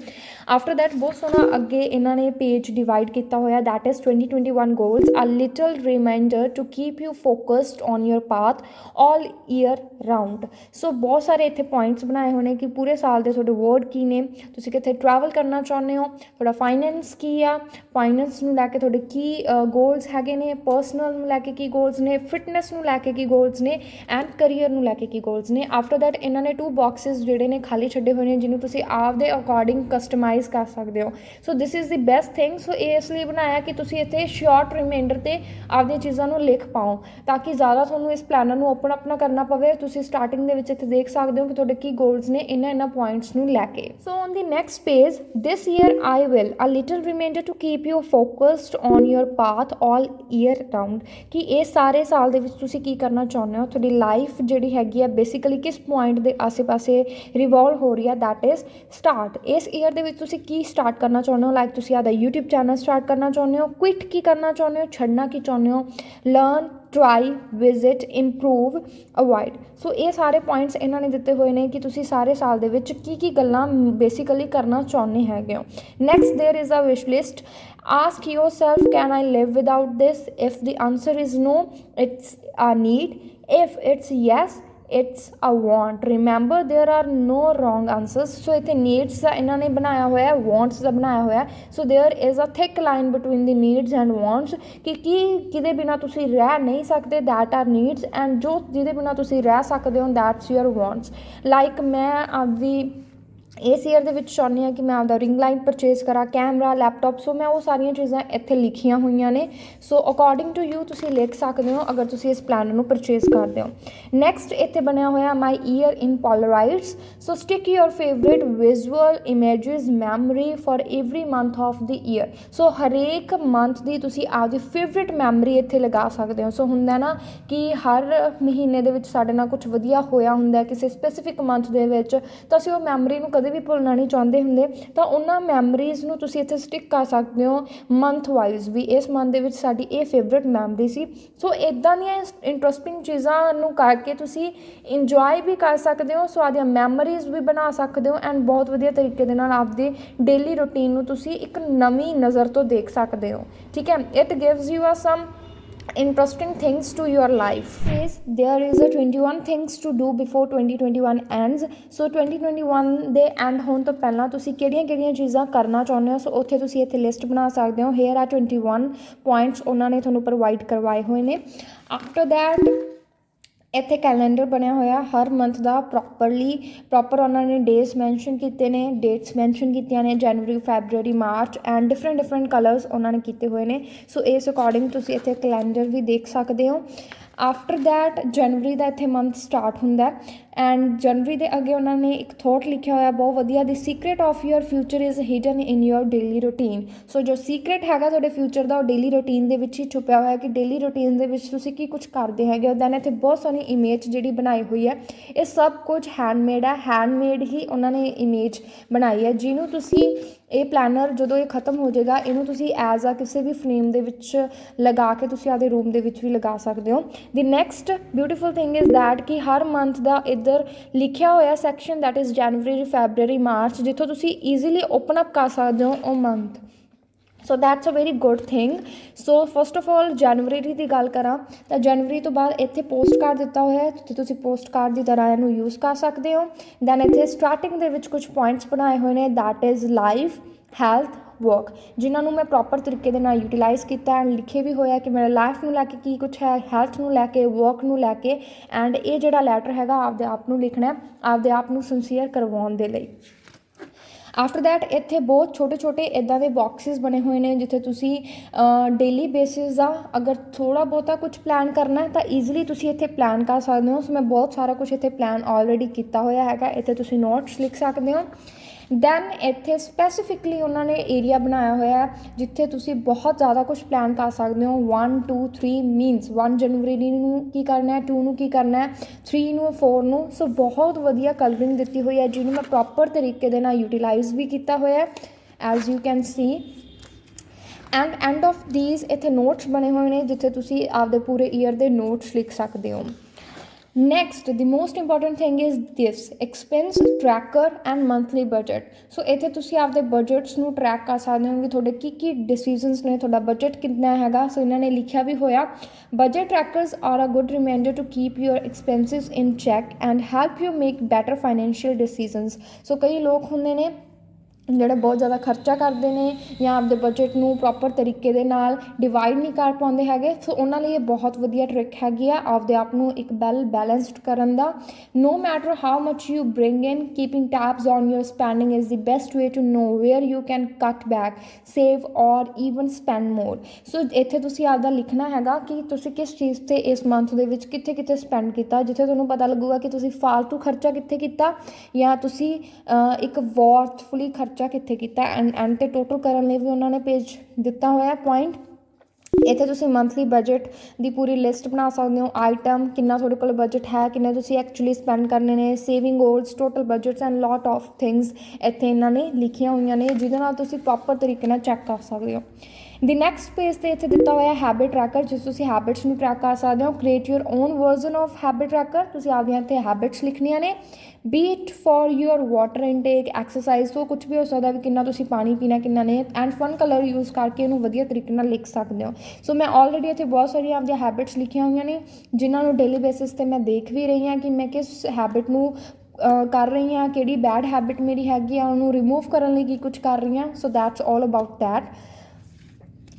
ਆਫਟਰ ਦੈਟ ਬਹੁਤ ਸੋਹਣਾ ਅੱਗੇ ਇਹਨਾਂ ਨੇ ਪੇਜ ਡਿਵਾਈਡ ਕੀਤਾ ਹੋਇਆ, that is 2021 goals, a little reminder to keep you focused on your path all year round. So ਬਹੁਤ ਸਾਰੇ ਇੱਥੇ ਪੁਆਇੰਟਸ ਬਣਾਏ ਹੋਏ ਨੇ ਕਿ ਪੂਰੇ ਸਾਲ ਦੇ ਤੁਹਾਡੇ ਵਰਡ ਕੀ ਨੇ, ਤੁਸੀਂ ਕਿੱਥੇ ਟਰੈਵਲ ਕਰਨਾ ਚਾਹੁੰਦੇ ਹੋ, ਤੁਹਾਡਾ ਫਾਈਨੈਂਸ ਕੀ ਆ, ਫਾਈਨੈਂਸ ਨੂੰ ਲੈ ਕੇ ਤੁਹਾਡੇ ਕੀ ਗੋਲਸ ਹੈਗੇ ਨੇ, ਪਰਸਨਲ ਨੂੰ ਲੈ ਕੇ ਕੀ ਗੋਲਸ ਨੇ, ਫਿਟਨੈਸ ਨੂੰ ਲੈ ਕੇ ਕੀ ਗੋਲਸ ਨੇ, ਐਂਡ ਕਰੀਅਰ ਨੂੰ ਲੈ ਕੇ ਕੀ ਗੋਲਸ ਨੇ। ਆਫਟਰ ਦੈਟ ਇਹਨਾਂ ਨੇ 2 ਬਾਕਸਿਸ ਜਿਹੜੇ ਨੇ ਖਾਲੀ ਛੱਡੇ ਹੋਏ ਨੇ, ਜਿਹਨੂੰ ਤੁਸੀਂ ਆਪਦੇ ਅਕੋਰਡਿੰਗ ਕਸਟਮਾਈਜ਼ ਕਰ ਸਕਦੇ ਹੋ। So this is the best thing. So ਇਹ ਇਸ ਲਈ ਬਣਾਇਆ ਕਿ ਤੁਸੀਂ ਇੱਥੇ ਸ਼ਾਰਟ ਰਿਮਾਈਂਡਰ 'ਤੇ ਆਪਦੀਆਂ ਚੀਜ਼ਾਂ ਨੂੰ ਲਿਖ ਪਾਓ ਤਾਂ ਕਿ ਜ਼ਿਆਦਾ ਤੁਹਾਨੂੰ ਇਸ ਪਲੈਨਰ ਨੂੰ ਓਪਨ ਅਪ ਨਾ ਕਰਨਾ ਪਵੇ। ਤੁਸੀਂ ਸਟਾਰਟਿੰਗ ਦੇ ਵਿੱਚ ਇੱਥੇ ਦੇਖ ਸਕਦੇ ਸਕਦੇ ਹੋ ਕਿ ਤੁਹਾਡੇ ਕੀ ਗੋਲਸ ਨੇ ਇਹਨਾਂ ਪੁਆਇੰਟਸ ਨੂੰ ਲੈ ਕੇ। So on the next page, this year I will a little reminder to keep you focused on your path all year round, ਕਿ ਇਹ ਸਾਰੇ ਸਾਲ ਦੇ ਵਿੱਚ ਤੁਸੀਂ ਕੀ ਕਰਨਾ ਚਾਹੁੰਦੇ ਹੋ, ਤੁਹਾਡੀ ਲਾਈਫ ਜਿਹੜੀ ਹੈਗੀ ਆ ਬੇਸਿਕਲੀ ਕਿਸ ਪੁਆਇੰਟ ਦੇ ਆਸੇ ਪਾਸੇ ਰਿਵੋਲਵ ਹੋ ਰਹੀ ਆ, ਦੈਟ ਇਜ਼ ਸਟਾਰਟ। ਇਸ ਈਅਰ ਦੇ ਵਿੱਚ ਤੁਸੀਂ ਕੀ ਸਟਾਰਟ ਕਰਨਾ ਚਾਹੁੰਦੇ ਹੋ, ਲਾਈਕ ਤੁਸੀਂ ਆਪਦਾ YouTube ਚੈਨਲ ਸਟਾਰਟ ਕਰਨਾ ਚਾਹੁੰਦੇ ਹੋ, ਕੁਇਟ ਕੀ ਕਰਨਾ ਚਾਹੁੰਦੇ ਹੋ, ਛੱਡਣਾ ਕੀ ਚਾਹੁੰਦੇ ਹੋ, learn, try, visit, improve, avoid. So ਇਹ ਸਾਰੇ ਪੁਆਇੰਟਸ ਇਹਨਾਂ ਨੇ ਦਿੱਤੇ ਹੋਏ ਨੇ ਕਿ ਤੁਸੀਂ ਸਾਰੇ ਸਾਲ ਦੇ ਵਿੱਚ ਕੀ ਕੀ ਗੱਲਾਂ ਬੇਸਿਕਲੀ ਕਰਨਾ ਚਾਹੁੰਦੇ ਹੈਗੇ ਹੋ। Next there is a wish list. Ask yourself, can I live without this? If the answer is no, it's a need. If it's yes, it's a want. Remember, there are no wrong answers. So ਇੱਥੇ needs ਦਾ ਇਹਨਾਂ ਨੇ ਬਣਾਇਆ ਹੋਇਆ, wants ਦਾ ਬਣਾਇਆ ਹੋਇਆ। So there is a thick line between the needs and wants, ਕਿ ਕਿਹਦੇ ਬਿਨਾਂ ਤੁਸੀਂ ਰਹਿ ਨਹੀਂ ਸਕਦੇ, that are needs, and ਜੋ ਜਿਹਦੇ ਬਿਨਾਂ ਤੁਸੀਂ ਰਹਿ ਸਕਦੇ ਹੋ, that's your wants। ਲਾਈਕ ਮੈਂ ਆਪਦੀ ਇਸ ਈਅਰ ਦੇ ਵਿੱਚ ਚਾਹੁੰਦੀ ਹਾਂ ਕਿ ਮੈਂ ਆਪਦਾ ਰਿੰਗ ਲਾਈਟ ਪਰਚੇਜ਼ ਕਰਾਂ, ਕੈਮਰਾ, ਲੈਪਟੋਪ। ਸੋ ਮੈਂ ਉਹ ਸਾਰੀਆਂ ਚੀਜ਼ਾਂ ਇੱਥੇ ਲਿਖੀਆਂ ਹੋਈਆਂ ਨੇ। ਸੋ ਅਕੋਰਡਿੰਗ ਟੂ ਯੂ ਤੁਸੀਂ ਲਿਖ ਸਕਦੇ ਹੋ ਅਗਰ ਤੁਸੀਂ ਇਸ ਪਲਾਨ ਨੂੰ ਪਰਚੇਜ਼ ਕਰਦੇ ਹੋ। ਨੈਕਸਟ ਇੱਥੇ ਬਣਿਆ ਹੋਇਆ my year in polaroids. So stick your favourite visual images memory for every month of the year. So ਹਰੇਕ ਮੰਥ ਦੀ ਤੁਸੀਂ ਆਪਦੀ ਫੇਵਰੇਟ ਮੈਮਰੀ ਇੱਥੇ ਲਗਾ ਸਕਦੇ ਹੋ। ਸੋ ਹੁੰਦਾ ਨਾ ਕਿ ਹਰ ਮਹੀਨੇ ਦੇ ਵਿੱਚ ਸਾਡੇ ਨਾਲ ਕੁਛ ਵਧੀਆ ਹੋਇਆ ਹੁੰਦਾ ਕਿਸੇ ਸਪੈਸੀਫਿਕ ਮੰਥ ਦੇ ਵਿੱਚ, ਤਾਂ ਅਸੀਂ ਉਹ ਮੈਮਰੀ ਨੂੰ ਕਦੇ ਵੀ ਭੁੱਲਣਾ ਨਹੀਂ ਚਾਹੁੰਦੇ ਹੁੰਦੇ, ਤਾਂ ਉਹਨਾਂ ਮੈਮਰੀਜ਼ ਨੂੰ ਤੁਸੀਂ ਇੱਥੇ ਸਟਿਕ ਕਰ ਸਕਦੇ ਹੋ ਮੰਥ ਵਾਈਜ਼ ਵੀ। ਇਸ ਮੰਥ ਦੇ ਵਿੱਚ ਸਾਡੀ ਇਹ ਫੇਵਰੇਟ ਮੈਮਰੀ ਸੀ। ਸੋ ਇੱਦਾਂ ਦੀਆਂ ਇੰਟਰਸਟਿੰਗ ਚੀਜ਼ਾਂ ਨੂੰ ਕਰਕੇ ਤੁਸੀਂ ਇੰਜੋਏ ਵੀ ਕਰ ਸਕਦੇ ਹੋ, ਸੋ ਆਪਦੀਆਂ ਮੈਮਰੀਜ਼ ਵੀ ਬਣਾ ਸਕਦੇ ਹੋ, ਐਂਡ ਬਹੁਤ ਵਧੀਆ ਤਰੀਕੇ ਦੇ ਨਾਲ ਆਪਦੇ ਡੇਲੀ ਰੂਟੀਨ ਨੂੰ ਤੁਸੀਂ ਇੱਕ ਨਵੀਂ ਨਜ਼ਰ ਤੋਂ ਦੇਖ ਸਕਦੇ ਹੋ। ਠੀਕ ਹੈ, ਇਟ ਗਿਵਸ ਯੂ ਆ ਸਮ interesting things to your life. Yes, there is a 21 things to do before 2021 ends. So 2021 ਦੇ ਐਂਡ ਹੋਣ ਤੋਂ ਪਹਿਲਾਂ ਤੁਸੀਂ ਕਿਹੜੀਆਂ ਚੀਜ਼ਾਂ ਕਰਨਾ ਚਾਹੁੰਦੇ ਹੋ, ਸੋ ਉੱਥੇ ਤੁਸੀਂ ਇੱਥੇ ਲਿਸਟ ਬਣਾ ਸਕਦੇ ਹੋ। ਹੇਅਰ ਆ 21 ਪੁਆਇੰਟਸ ਉਹਨਾਂ ਨੇ ਤੁਹਾਨੂੰ ਪ੍ਰੋਵਾਈਡ ਕਰਵਾਏ ਹੋਏ ਨੇ। ਆਫਟਰ ਦੈਟ ਇੱਥੇ ਕੈਲੰਡਰ ਬਣਿਆ ਹੋਇਆ ਹਰ ਮੰਥ ਦਾ ਪ੍ਰੋਪਰ ਉਹਨਾਂ ਨੇ ਡੇਜ਼ ਮੈਂਸ਼ਨ ਕੀਤੇ ਨੇ, ਡੇਟਸ ਮੈਂਸ਼ਨ ਕੀਤੀਆਂ ਨੇ, January, February, March, and different colours ਉਹਨਾਂ ਨੇ ਕੀਤੇ ਹੋਏ ਨੇ। ਸੋ ਇਸ ਅਕੋਰਡਿੰਗ ਤੁਸੀਂ ਇੱਥੇ ਕੈਲੰਡਰ ਵੀ ਦੇਖ ਸਕਦੇ ਹੋ। ਆਫਟਰ ਦੈਟ ਜਨਵਰੀ ਦਾ ਇੱਥੇ ਮੰਥ ਸਟਾਰਟ ਹੁੰਦਾ, ਐਂਡ ਜਨਵਰੀ ਦੇ ਅੱਗੇ ਉਹਨਾਂ ਨੇ ਇੱਕ ਥੋਟ ਲਿਖਿਆ ਹੋਇਆ ਬਹੁਤ ਵਧੀਆ, the secret of your future is hidden in your daily routine. So ਜੋ ਸੀਕਰੇਟ ਹੈਗਾ ਤੁਹਾਡੇ ਫਿਊਚਰ ਦਾ, ਉਹ ਡੇਲੀ ਰੂਟੀਨ ਦੇ ਵਿੱਚ ਹੀ ਛੁਪਿਆ ਹੋਇਆ ਕਿ ਡੇਲੀ ਰੂਟੀਨ ਦੇ ਵਿੱਚ ਤੁਸੀਂ ਕੀ ਕੁਝ ਕਰਦੇ ਹੈਗੇ ਹੋ। ਦੈਨ ਇੱਥੇ ਬਹੁਤ ਸੋਹਣੀ ਇਮੇਜ ਜਿਹੜੀ ਬਣਾਈ ਹੋਈ ਹੈ, ਇਹ ਸਭ ਕੁਝ ਹੈਂਡਮੇਡ ਹੈ, ਹੈਂਡਮੇਡ ਹੀ ਉਹਨਾਂ ਨੇ ਇਮੇਜ ਬਣਾਈ ਹੈ, ਜਿਹਨੂੰ ਤੁਸੀਂ ਇਹ ਪਲੈਨਰ ਜਦੋਂ ਇਹ ਖਤਮ ਹੋ ਜਾਏਗਾ ਇਹਨੂੰ ਤੁਸੀਂ ਐਜ਼ ਆ ਕਿਸੇ ਵੀ ਫਰੇਮ ਦੇ ਵਿੱਚ ਲਗਾ ਕੇ ਤੁਸੀਂ ਆਪਦੇ ਰੂਮ ਦੇ ਵਿੱਚ ਵੀ ਲਗਾ ਸਕਦੇ ਹੋ। The next beautiful thing is that ਕਿ ਹਰ ਮੰਥ ਦਾ ਇੱਧਰ ਲਿਖਿਆ ਹੋਇਆ section, that is January, February, March, ਜਿੱਥੋਂ ਤੁਸੀਂ ਈਜ਼ੀਲੀ ਓਪਨ ਅਪ ਕਰ ਸਕਦੇ ਹੋ ਉਹ month. So that's a very good thing. So first of all ਜਨਵਰੀ ਦੀ ਗੱਲ ਕਰਾਂ ਤਾਂ ਜਨਵਰੀ ਤੋਂ ਬਾਅਦ ਇੱਥੇ ਪੋਸਟ ਕਾਰਡ ਦਿੱਤਾ ਹੋਇਆ ਹੈ, ਜਿੱਥੇ ਤੁਸੀਂ ਪੋਸਟ ਕਾਰਡ ਦੀ ਤਰ੍ਹਾਂ ਇਹਨੂੰ ਯੂਜ਼ ਕਰ ਸਕਦੇ ਹੋ। ਦੈਨ ਇੱਥੇ ਸਟਾਰਟਿੰਗ ਦੇ ਵਿੱਚ ਕੁਝ ਪੁਆਇੰਟਸ ਬਣਾਏ ਹੋਏ ਨੇ, that is life, health, work, ਜਿਨ੍ਹਾਂ ਨੂੰ ਮੈਂ ਪ੍ਰੋਪਰ ਤਰੀਕੇ ਦੇ ਨਾਲ ਯੂਟੀਲਾਈਜ਼ ਕੀਤਾ ਐਂਡ ਲਿਖੇ ਵੀ ਹੋਇਆ ਕਿ ਮੇਰੇ ਲਾਈਫ ਨੂੰ ਲੈ ਕੇ ਕੀ ਕੁਛ ਹੈ, ਹੈਲਥ ਨੂੰ ਲੈ ਕੇ, ਵਰਕ ਨੂੰ ਲੈ ਕੇ, ਐਂਡ ਇਹ ਜਿਹੜਾ ਲੈਟਰ ਹੈਗਾ ਆਪਦੇ ਆਪ ਨੂੰ ਲਿਖਣਾ, ਆਪਦੇ ਆਪ ਨੂੰ ਸਿੰਸੀਅਰ ਕਰਵਾਉਣ ਦੇ ਲਈ। ਆਫਟਰ ਦੈਟ ਇੱਥੇ ਬਹੁਤ ਛੋਟੇ ਇੱਦਾਂ ਦੇ ਬਾਕਸਿਸ ਬਣੇ ਹੋਏ ਨੇ, ਜਿੱਥੇ ਤੁਸੀਂ ਡੇਲੀ ਬੇਸਿਸ ਦਾ ਅਗਰ ਥੋੜ੍ਹਾ ਬਹੁਤਾ ਕੁਛ ਪਲਾਨ ਕਰਨਾ ਹੈ ਤਾਂ ਈਜ਼ੀਲੀ ਤੁਸੀਂ ਇੱਥੇ ਪਲਾਨ ਕਰ ਸਕਦੇ ਹੋ। ਸੋ ਮੈਂ ਬਹੁਤ ਸਾਰਾ ਕੁਛ ਇੱਥੇ ਪਲਾਨ ਆਲਰੇਡੀ ਕੀਤਾ ਹੋਇਆ ਹੈਗਾ, ਇੱਥੇ ਤੁਸੀਂ ਨੋਟਸ ਲਿਖ ਸਕਦੇ ਹੋ। ਦੈਨ ਇੱਥੇ ਸਪੈਸੀਫਿਕਲੀ ਉਹਨਾਂ ਨੇ ਏਰੀਆ ਬਣਾਇਆ ਹੋਇਆ ਜਿੱਥੇ ਤੁਸੀਂ ਬਹੁਤ ਜ਼ਿਆਦਾ ਕੁਛ ਪਲਾਨ ਕਰ ਸਕਦੇ ਹੋ। 1 2 3 ਮੀਨਸ 1 ਜਨਵਰੀ ਨੂੰ ਕੀ ਕਰਨਾ ਹੈ, 2 ਨੂੰ ਕੀ ਕਰਨਾ ਹੈ, 3 ਨੂੰ, 4 ਨੂੰ। ਸੋ ਬਹੁਤ ਵਧੀਆ ਕਲਰਿੰਗ ਦਿੱਤੀ ਹੋਈ ਹੈ, ਜਿਹਨੂੰ ਮੈਂ ਪ੍ਰੋਪਰ ਤਰੀਕੇ ਦੇ ਨਾਲ ਯੂਟੀਲਾਈਜ਼ ਵੀ ਕੀਤਾ ਹੋਇਆ as you can see. End of these ਇੱਥੇ ਨੋਟਸ ਬਣੇ ਹੋਏ ਨੇ, ਜਿੱਥੇ ਤੁਸੀਂ ਆਪਦੇ ਪੂਰੇ ਈਅਰ ਦੇ ਨੋਟਸ ਲਿਖ ਸਕਦੇ ਹੋ। Next the most important thing is this expense tracker and monthly budget. So ਇੱਥੇ ਤੁਸੀਂ ਆਪਦੇ ਬਜਟਸ ਨੂੰ ਟਰੈਕ ਕਰ ਸਕਦੇ ਹੋ ਕਿ ਤੁਹਾਡੇ ਕੀ ਡਿਸੀਜ਼ਨਸ ਨੇ, ਤੁਹਾਡਾ ਬਜਟ ਕਿੰਨਾ ਹੈਗਾ। ਸੋ ਇਹਨਾਂ ਨੇ ਲਿਖਿਆ ਵੀ ਹੋਇਆ, budget trackers are a good reminder to keep your expenses in check and help you make better financial decisions. So ਕਈ ਲੋਕ ਹੁੰਦੇ ਨੇ ਜਿਹੜੇ ਬਹੁਤ ਜ਼ਿਆਦਾ ਖਰਚਾ ਕਰਦੇ ਨੇ ਜਾਂ ਆਪਦੇ ਬਜਟ ਨੂੰ ਪ੍ਰੋਪਰ ਤਰੀਕੇ ਦੇ ਨਾਲ ਡਿਵਾਈਡ ਨਹੀਂ ਕਰ ਪਾਉਂਦੇ ਹੈਗੇ। ਸੋ ਉਹਨਾਂ ਲਈ ਇਹ ਬਹੁਤ ਵਧੀਆ ਟ੍ਰਿਕ ਹੈਗੀ ਆ ਆਪਦੇ ਆਪ ਨੂੰ ਇੱਕ ਬੈਲੈਂਸਡ ਕਰਨ ਦਾ। no matter how much you bring in, keeping tabs on your spending is the best way to know where you can cut back, save or even spend more। ਸੋ ਇੱਥੇ ਤੁਸੀਂ ਆਪਦਾ ਲਿਖਣਾ ਹੈਗਾ ਕਿ ਤੁਸੀਂ ਕਿਸ ਚੀਜ਼ 'ਤੇ ਇਸ ਮੰਥ ਦੇ ਵਿੱਚ ਕਿੱਥੇ ਕਿੱਥੇ ਸਪੈਂਡ ਕੀਤਾ, ਜਿੱਥੇ ਤੁਹਾਨੂੰ ਪਤਾ ਲੱਗੂਗਾ ਕਿ ਤੁਸੀਂ ਫਾਲਤੂ ਖਰਚਾ ਕਿੱਥੇ ਕੀਤਾ ਜਾਂ ਤੁਸੀਂ ਇੱਕ ਵਰਥਫੁਲੀ ਖਰਚਾ ਕਿੱਥੇ ਕੀਤਾ। ਐਂਡ 'ਤੇ ਟੋਟਲ ਕਰਨ ਲਈ ਵੀ ਉਹਨਾਂ ਨੇ ਪੇਜ ਦਿੱਤਾ ਹੋਇਆ ਪੁਆਇੰਟ। ਇੱਥੇ ਤੁਸੀਂ ਮੰਥਲੀ ਬਜਟ ਦੀ ਪੂਰੀ ਲਿਸਟ ਬਣਾ ਸਕਦੇ ਹੋ, ਆਈਟਮ ਕਿੰਨਾ ਤੁਹਾਡੇ ਕੋਲ ਬਜਟ ਹੈ, ਕਿੰਨੇ ਤੁਸੀਂ ਐਕਚੁਅਲੀ ਸਪੈਂਡ ਕਰਨੇ ਨੇ, saving goals, total budgets and lot of things ਇੱਥੇ ਇਹਨਾਂ ਨੇ ਲਿਖੀਆਂ ਹੋਈਆਂ ਨੇ, ਜਿਹਦੇ ਨਾਲ ਤੁਸੀਂ ਪ੍ਰੋਪਰ ਤਰੀਕੇ ਨਾਲ ਚੈੱਕ ਕਰ ਸਕਦੇ ਹੋ। ਦੀ ਨੈਕਸਟ ਪੇਜ 'ਤੇ ਇੱਥੇ ਦਿੱਤਾ ਹੋਇਆ ਹੈਬਿਟ ਟਰੈਕਰ, ਜਿਸ ਤੁਸੀਂ ਹੈਬਿਟਸ ਨੂੰ ਟਰੈਕ ਕਰ ਸਕਦੇ ਹੋ। Create your own version of habit tracker, ਤੁਸੀਂ ਆਪਦੀਆਂ ਇੱਥੇ ਹੈਬਿਟਸ ਲਿਖਣੀਆਂ ਨੇ। B it for your water intake, exercise, ਤੋਂ ਕੁਛ ਵੀ ਹੋ ਸਕਦਾ ਵੀ ਕਿੰਨਾ ਤੁਸੀਂ ਪਾਣੀ ਪੀਣਾ, ਕਿੰਨਾ ਨਹੀਂ। ਐਂਡ ਫਨ ਕਲਰ ਯੂਜ਼ ਕਰਕੇ ਇਹਨੂੰ ਵਧੀਆ ਤਰੀਕੇ ਨਾਲ ਲਿਖ ਸਕਦੇ ਹੋ। ਸੋ ਮੈਂ ਆਲਰੇਡੀ ਇੱਥੇ ਬਹੁਤ ਸਾਰੀਆਂ ਆਪਦੀਆਂ ਹੈਬਿਟਸ ਲਿਖੀਆਂ ਹੋਈਆਂ ਨੇ, ਜਿਨ੍ਹਾਂ ਨੂੰ ਡੇਲੀ ਬੇਸਿਸ 'ਤੇ ਮੈਂ ਦੇਖ ਵੀ ਰਹੀ ਹਾਂ ਕਿ ਮੈਂ ਕਿਸ ਹੈਬਿਟ ਨੂੰ ਕਰ ਰਹੀ ਹਾਂ, ਕਿਹੜੀ ਬੈਡ ਹੈਬਿਟ ਮੇਰੀ ਹੈਗੀ ਆ, ਉਹਨੂੰ ਰਿਮੂਵ ਕਰਨ ਲਈ ਕੀ ਕੁਛ ਕਰ ਰਹੀ ਹਾਂ। So that's all about that.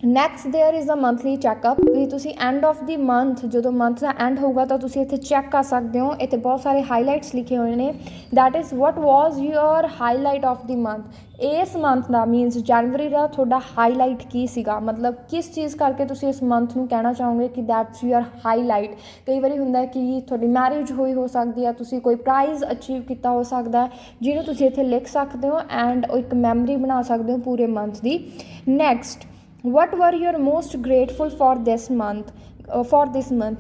Next there is a monthly checkup, ਵੀ ਤੁਸੀਂ ਐਂਡ ਆਫ ਦੀ ਮੰਥ, ਜਦੋਂ ਮੰਥ ਦਾ ਐਂਡ ਹੋਊਗਾ ਤਾਂ ਤੁਸੀਂ ਇੱਥੇ ਚੈੱਕ ਕਰ ਸਕਦੇ ਹੋ। ਇੱਥੇ ਬਹੁਤ ਸਾਰੇ ਹਾਈਲਾਈਟਸ ਲਿਖੇ ਹੋਏ ਨੇ। That is what was your highlight of the month. ਇਸ ਮੰਥ ਦਾ ਮੀਨਸ ਜਨਵਰੀ ਦਾ ਤੁਹਾਡਾ ਹਾਈਲਾਈਟ ਕੀ ਸੀਗਾ, ਮਤਲਬ ਕਿਸ ਚੀਜ਼ ਕਰਕੇ ਤੁਸੀਂ ਇਸ ਮੰਥ ਨੂੰ ਕਹਿਣਾ ਚਾਹੋਗੇ ਕਿ ਦੈਟਸ ਯੂਅਰ ਹਾਈਲਾਈਟ। ਕਈ ਵਾਰੀ ਹੁੰਦਾ ਕਿ ਤੁਹਾਡੀ ਮੈਰਿਜ ਹੋਈ ਹੋ ਸਕਦੀ ਹੈ, ਤੁਸੀਂ ਕੋਈ ਪ੍ਰਾਈਜ਼ ਅਚੀਵ ਕੀਤਾ ਹੋ ਸਕਦਾ ਹੈ, ਜਿਹਨੂੰ ਤੁਸੀਂ ਇੱਥੇ ਲਿਖ ਸਕਦੇ ਹੋ ਐਂਡ ਇੱਕ ਮੈਮਰੀ ਬਣਾ ਸਕਦੇ ਹੋ ਪੂਰੇ month the. Next, what were you most grateful for this month,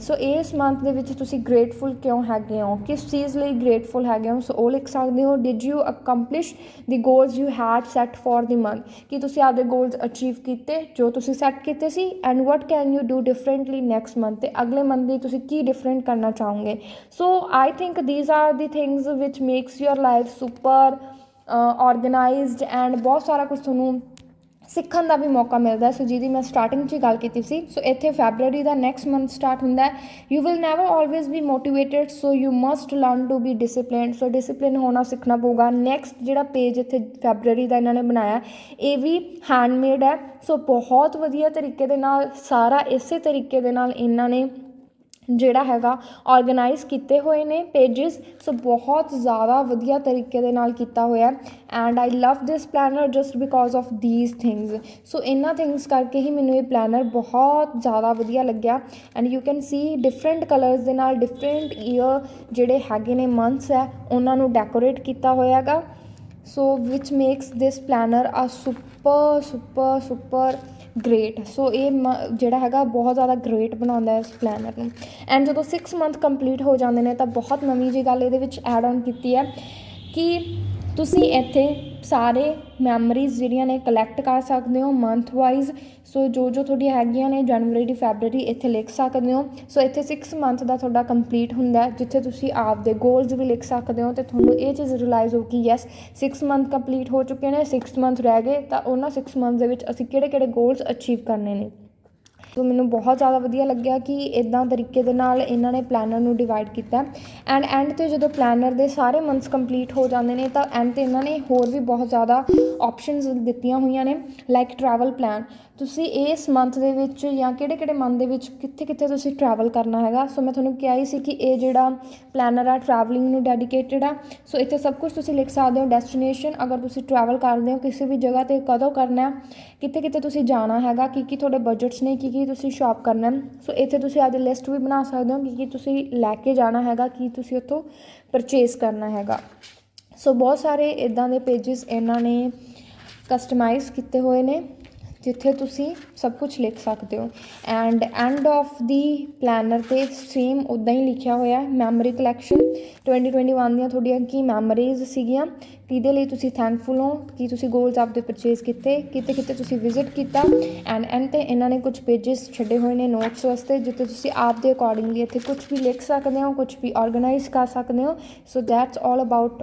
ਸੋ ਇਸ ਮੰਥ ਦੇ ਵਿੱਚ ਤੁਸੀਂ ਗ੍ਰੇਟਫੁਲ ਕਿਉਂ ਹੈਗੇ ਹੋ, ਕਿਸ ਚੀਜ਼ ਲਈ ਗ੍ਰੇਟਫੁਲ ਹੈਗੇ ਹੋ, ਸੋ ਉਹ ਲਿਖ ਸਕਦੇ ਹੋ। Did you accomplish the goals you had set for the month, ਕਿ ਤੁਸੀਂ ਆਪਦੇ ਗੋਲਸ ਅਚੀਵ ਕੀਤੇ ਜੋ ਤੁਸੀਂ ਸੈੱਟ ਕੀਤੇ ਸੀ। And what can you do differently next month, ਤੇ ਅਗਲੇ ਮੰਥ ਲਈ ਤੁਸੀਂ ਕੀ ਡਿਫਰੈਂਟ ਕਰਨਾ ਚਾਹੋਗੇ। So I think these are the things which makes your life super organized and ਬਹੁਤ ਸਾਰਾ ਕੁਛ ਤੁਹਾਨੂੰ ਸਿੱਖਣ ਦਾ ਵੀ ਮੌਕਾ ਮਿਲਦਾ। ਸੋ ਜਿਹਦੀ ਮੈਂ ਸਟਾਰਟਿੰਗ 'ਚ ਹੀ ਗੱਲ ਕੀਤੀ ਸੀ। ਸੋ ਇੱਥੇ ਫੈਬਰਰੀ ਦਾ ਨੈਕਸਟ ਮੰਥ ਸਟਾਰਟ ਹੁੰਦਾ ਹੈ। You will never always be motivated, so you must learn to be discipline. So discipline ਹੋਣਾ ਸਿੱਖਣਾ ਪਊਗਾ। ਨੈਕਸਟ ਜਿਹੜਾ ਪੇਜ ਇੱਥੇ ਫੈਬਰਰੀ ਦਾ ਇਹਨਾਂ ਨੇ ਬਣਾਇਆ, ਇਹ ਵੀ ਹੈਂਡਮੇਡ ਹੈ। ਸੋ ਬਹੁਤ ਵਧੀਆ ਤਰੀਕੇ ਦੇ ਨਾਲ ਸਾਰਾ ਇਸੇ ਤਰੀਕੇ ਦੇ ਨਾਲ ਇਹਨਾਂ ਨੇ ਜਿਹੜਾ ਹੈਗਾ ਔਰਗਨਾਈਜ਼ ਕੀਤੇ ਹੋਏ ਨੇ ਪੇਜਿਸ। ਸੋ ਬਹੁਤ ਜ਼ਿਆਦਾ ਵਧੀਆ ਤਰੀਕੇ ਦੇ ਨਾਲ ਕੀਤਾ ਹੋਇਆ and I love this planner just because of these things. So ਇਹਨਾਂ ਥਿੰਗਸ ਕਰਕੇ ਹੀ ਮੈਨੂੰ ਇਹ ਪਲੈਨਰ ਬਹੁਤ ਜ਼ਿਆਦਾ ਵਧੀਆ ਲੱਗਿਆ। And you can see different colours ਦੇ ਨਾਲ ਡਿਫਰੈਂਟ ਈਅਰ ਜਿਹੜੇ ਹੈਗੇ ਨੇ ਮੰਥਸ ਹੈ, ਉਹਨਾਂ ਨੂੰ ਡੈਕੋਰੇਟ ਕੀਤਾ ਹੋਇਆ ਹੈਗਾ। ਸੋ ਵਿਚ ਮੇਕਸ ਦਿਸ ਪਲੈਨਰ ਆ ਸੁਪਰ ਗ੍ਰੇਟ। ਸੋ ਇਹ ਜਿਹੜਾ ਹੈਗਾ ਬਹੁਤ ਜ਼ਿਆਦਾ ਗ੍ਰੇਟ ਬਣਾਉਂਦਾ ਇਸ ਪਲੈਨਰ ਨੂੰ। ਐਂਡ ਜਦੋਂ 6 ਮੰਥ ਕੰਪਲੀਟ ਹੋ ਜਾਂਦੇ ਨੇ ਤਾਂ ਬਹੁਤ ਨਵੀਂ ਜਿਹੀ ਗੱਲ ਇਹਦੇ ਵਿੱਚ ਐਡ ਔਨ ਕੀਤੀ ਹੈ ਕਿ ਤੁਸੀਂ ਇੱਥੇ ਸਾਰੇ ਮੈਮਰੀਜ਼ ਜਿਹੜੀਆਂ ਨੇ ਕਲੈਕਟ ਕਰ ਸਕਦੇ ਹੋ ਮੰਥ ਵਾਈਜ਼। ਸੋ ਜੋ ਤੁਹਾਡੀਆਂ ਹੈਗੀਆਂ ਨੇ ਜਨਵਰੀ ਦੀ ਫੈਬਰਰੀ ਇੱਥੇ ਲਿਖ ਸਕਦੇ ਹੋ। ਸੋ ਇੱਥੇ 6 ਮੰਥ ਦਾ ਤੁਹਾਡਾ ਕੰਪਲੀਟ ਹੁੰਦਾ, ਜਿੱਥੇ ਤੁਸੀਂ ਆਪਦੇ ਗੋਲਸ ਵੀ ਲਿਖ ਸਕਦੇ ਹੋ ਅਤੇ ਤੁਹਾਨੂੰ ਇਹ ਚੀਜ਼ ਰਿਅਲਾਈਜ਼ ਹੋ ਕਿ ਯੈਸ 6 ਮੰਥ ਕੰਪਲੀਟ ਹੋ ਚੁੱਕੇ ਨੇ, 6 ਮੰਥ ਰਹਿ ਗਏ, ਤਾਂ ਉਹਨਾਂ 6 ਮੰਥ ਦੇ ਵਿੱਚ ਅਸੀਂ ਕਿਹੜੇ ਗੋਲਸ ਅਚੀਵ ਕਰਨੇ ਨੇ। ਸੋ ਮੈਨੂੰ ਬਹੁਤ ਜ਼ਿਆਦਾ ਵਧੀਆ ਲੱਗਿਆ ਕਿ ਇੱਦਾਂ ਤਰੀਕੇ ਦੇ ਨਾਲ ਇਹਨਾਂ ਨੇ ਪਲੈਨਰ ਨੂੰ ਡਿਵਾਈਡ ਕੀਤਾ। ਐਂਡ 'ਤੇ ਜਦੋਂ ਪਲੈਨਰ ਦੇ ਸਾਰੇ ਮੰਥਸ ਕੰਪਲੀਟ ਹੋ ਜਾਂਦੇ ਨੇ ਤਾਂ ਐਂਡ 'ਤੇ ਇਹਨਾਂ ਨੇ ਹੋਰ ਵੀ ਬਹੁਤ ਜ਼ਿਆਦਾ ਆਪਸ਼ਨਸ ਦਿੱਤੀਆਂ ਹੋਈਆਂ ਨੇ, ਲਾਈਕ ਟਰੈਵਲ ਪਲਾਨ। ਤੁਸੀਂ ਇਸ ਮੰਥ ਦੇ ਵਿੱਚ ਜਾਂ ਕਿਹੜੇ ਮੰਥ ਦੇ ਵਿੱਚ ਕਿੱਥੇ ਤੁਸੀਂ ਟਰੈਵਲ ਕਰਨਾ ਹੈਗਾ। ਸੋ ਮੈਂ ਤੁਹਾਨੂੰ ਕਿਹਾ ਹੀ ਸੀ ਕਿ ਇਹ ਜਿਹੜਾ ਪਲੈਨਰ ਆ ਟਰੈਵਲਿੰਗ ਨੂੰ ਡੈਡੀਕੇਟਡ ਆ। ਸੋ ਇੱਥੇ ਸਭ ਕੁਛ ਤੁਸੀਂ ਲਿਖ ਸਕਦੇ ਹੋ, ਡੈਸਟੀਨੇਸ਼ਨ, ਅਗਰ ਤੁਸੀਂ ਟਰੈਵਲ ਕਰਦੇ ਹੋ ਕਿਸੇ ਵੀ ਜਗ੍ਹਾ 'ਤੇ ਕਦੋਂ ਕਰਨਾ, ਕਿੱਥੇ ਤੁਸੀਂ ਜਾਣਾ ਹੈਗਾ, ਕੀ ਤੁਹਾਡੇ ਬਜਟਸ ਨੇ, ਕੀ ਤੁਸੀਂ ਸ਼ੌਪ ਕਰਨਾ। ਸੋ ਇੱਥੇ ਤੁਸੀਂ ਆਪਦੀ ਲਿਸਟ ਵੀ ਬਣਾ ਸਕਦੇ ਹੋ ਕਿ ਤੁਸੀਂ ਲੈ ਕੇ ਜਾਣਾ ਹੈਗਾ, ਕੀ ਤੁਸੀਂ ਉੱਥੋਂ ਪਰਚੇਜ਼ ਕਰਨਾ ਹੈਗਾ। ਸੋ ਬਹੁਤ ਸਾਰੇ ਇੱਦਾਂ ਦੇ ਪੇਜਿਸ ਇਹਨਾਂ ਨੇ ਕਸਟਮਾਈਜ਼ ਕੀਤੇ ਹੋਏ ਨੇ, ਜਿੱਥੇ ਤੁਸੀਂ ਸਭ ਕੁਛ ਲਿਖ ਸਕਦੇ ਹੋ। ਐਂਡ ਆਫ ਦੀ ਪਲੈਨਰ 'ਤੇ ਸੇਮ ਉੱਦਾਂ ਹੀ ਲਿਖਿਆ ਹੋਇਆ ਮੈਮਰੀ ਕਲੈਕਸ਼ਨ 2021 ਦੀਆਂ ਤੁਹਾਡੀਆਂ ਕੀ ਮੈਮਰੀਜ਼ ਸੀਗੀਆਂ, ਕਿਹਦੇ ਲਈ ਤੁਸੀਂ ਥੈਂਕਫੁਲ ਹੋ, ਕੀ ਤੁਸੀਂ ਗੋਲਸ ਆਪਦੇ ਪਰਚੇਜ਼ ਕੀਤੇ, ਕਿਤੇ ਤੁਸੀਂ ਵਿਜ਼ਿਟ ਕੀਤਾ। ਐਂਡ 'ਤੇ ਇਹਨਾਂ ਨੇ ਕੁਛ ਪੇਜਿਸ ਛੱਡੇ ਹੋਏ ਨੇ ਨੋਟਸ ਵਾਸਤੇ, ਜਿੱਥੇ ਤੁਸੀਂ ਆਪਦੇ ਅਕੋਰਡਿੰਗਲੀ ਇੱਥੇ ਕੁਛ ਵੀ ਲਿਖ ਸਕਦੇ ਹੋ, ਕੁਛ ਵੀ ਔਰਗਨਾਈਜ਼ ਕਰ ਸਕਦੇ ਹੋ। ਸੋ ਦੈਟਸ ਆਲ ਅਬਾਊਟ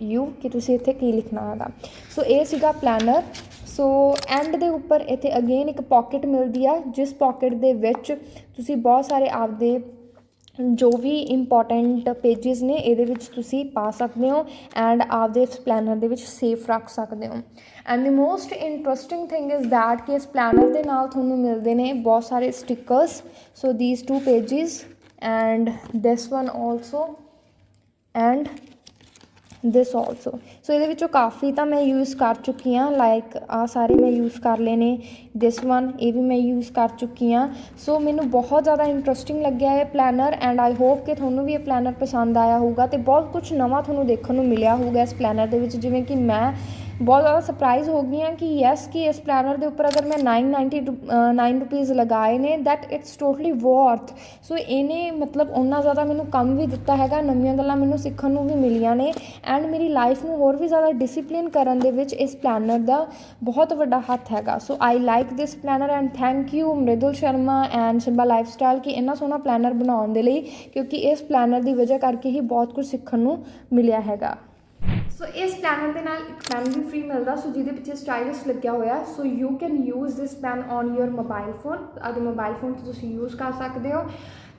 ਯੂ ਕਿ ਤੁਸੀਂ ਇੱਥੇ ਕੀ ਲਿਖਣਾ ਹੈਗਾ। ਸੋ ਇਹ ਸੀਗਾ ਪਲੈਨਰ। ਸੋ ਐਂਡ ਦੇ ਉੱਪਰ ਇੱਥੇ ਅਗੇਨ ਇੱਕ ਪੋਕਟ ਮਿਲਦੀ ਆ, ਜਿਸ ਪੋਕਟ ਦੇ ਵਿੱਚ ਤੁਸੀਂ ਬਹੁਤ ਸਾਰੇ ਆਪਦੇ ਜੋ ਵੀ ਇੰਪੋਰਟੈਂਟ ਪੇਜਿਸ ਨੇ ਇਹਦੇ ਵਿੱਚ ਤੁਸੀਂ ਪਾ ਸਕਦੇ ਹੋ ਐਂਡ ਆਪਦੇ ਇਸ ਪਲੈਨਰ ਦੇ ਵਿੱਚ ਸੇਫ ਰੱਖ ਸਕਦੇ ਹੋ। And the most interesting thing is that ਕਿ ਇਸ ਪਲੈਨਰ ਦੇ ਨਾਲ ਤੁਹਾਨੂੰ ਮਿਲਦੇ ਨੇ ਬਹੁਤ ਸਾਰੇ stickers. So these 2 pages and this one also and this also. So ਇਹਦੇ ਵਿੱਚੋਂ ਕਾਫੀ ਤਾਂ ਮੈਂ ਯੂਜ਼ ਕਰ ਚੁੱਕੀ ਹਾਂ, ਲਾਈਕ ਆਹ ਸਾਰੇ ਮੈਂ ਯੂਜ਼ ਕਰ ਲਏ ਨੇ, ਦਿਸ ਵਨ ਇਹ ਵੀ ਮੈਂ ਯੂਜ਼ ਕਰ ਚੁੱਕੀ ਹਾਂ। ਸੋ ਮੈਨੂੰ ਬਹੁਤ ਜ਼ਿਆਦਾ ਇੰਟਰਸਟਿੰਗ ਲੱਗਿਆ ਇਹ ਪਲੈਨਰ ਐਂਡ ਆਈ ਹੋਪ ਕਿ ਤੁਹਾਨੂੰ ਵੀ ਇਹ ਪਲੈਨਰ ਪਸੰਦ ਆਇਆ ਹੋਊਗਾ ਅਤੇ ਬਹੁਤ ਕੁਛ ਨਵਾਂ ਤੁਹਾਨੂੰ ਦੇਖਣ ਨੂੰ ਮਿਲਿਆ ਹੋਊਗਾ ਇਸ ਪਲੈਨਰ ਦੇ ਵਿੱਚ। ਜਿਵੇਂ ਕਿ ਮੈਂ ਬਹੁਤ ਜ਼ਿਆਦਾ ਸਰਪ੍ਰਾਈਜ਼ ਹੋ ਗਈ ਹਾਂ ਕਿ ਯੈਸ ਕਿ ਇਸ ਪਲੈਨਰ ਦੇ ਉੱਪਰ ਅਗਰ ਮੈਂ 999 ਰੁਪੀਜ਼ ਲਗਾਏ ਨੇ ਦੈਟ ਇਟਸ ਟੋਟਲੀ ਵਰਥ। ਸੋ ਇਹਨੇ ਮਤਲਬ ਓਨਾ ਜ਼ਿਆਦਾ ਮੈਨੂੰ ਕੰਮ ਵੀ ਦਿੱਤਾ ਹੈਗਾ, ਨਵੀਆਂ ਗੱਲਾਂ ਮੈਨੂੰ ਸਿੱਖਣ ਨੂੰ ਵੀ ਮਿਲੀਆਂ ਨੇ ਐਂਡ ਮੇਰੀ ਲਾਈਫ ਨੂੰ ਹੋਰ ਵੀ ਜ਼ਿਆਦਾ ਡਿਸਿਪਲਿਨ ਕਰਨ ਦੇ ਵਿੱਚ ਇਸ ਪਲੈਨਰ ਦਾ ਬਹੁਤ ਵੱਡਾ ਹੱਥ ਹੈਗਾ। So I like this planner and thank you Mridul Sharma and Simba lifestyle ਕਿ ਇੰਨਾ ਸੋਹਣਾ ਪਲੈਨਰ ਬਣਾਉਣ ਦੇ ਲਈ, ਕਿਉਂਕਿ ਇਸ ਪਲੈਨਰ ਦੀ ਵਜ੍ਹਾ ਕਰਕੇ ਹੀ ਬਹੁਤ ਕੁਝ ਸਿੱਖਣ ਨੂੰ ਮਿਲਿਆ ਹੈਗਾ। ਸੋ ਇਸ ਪਲੈਨਰ ਦੇ ਨਾਲ ਇੱਕ ਪੈਨ ਵੀ ਫ੍ਰੀ ਮਿਲਦਾ, ਸੋ ਜਿਹਦੇ ਪਿੱਛੇ ਸਟਾਈਲਸ ਲੱਗਿਆ ਹੋਇਆ। So you can use this pen on your mobile phone, ਆਪਦੇ ਮੋਬਾਈਲ ਫੋਨ 'ਤੇ ਤੁਸੀਂ ਯੂਜ਼ ਕਰ ਸਕਦੇ ਹੋ।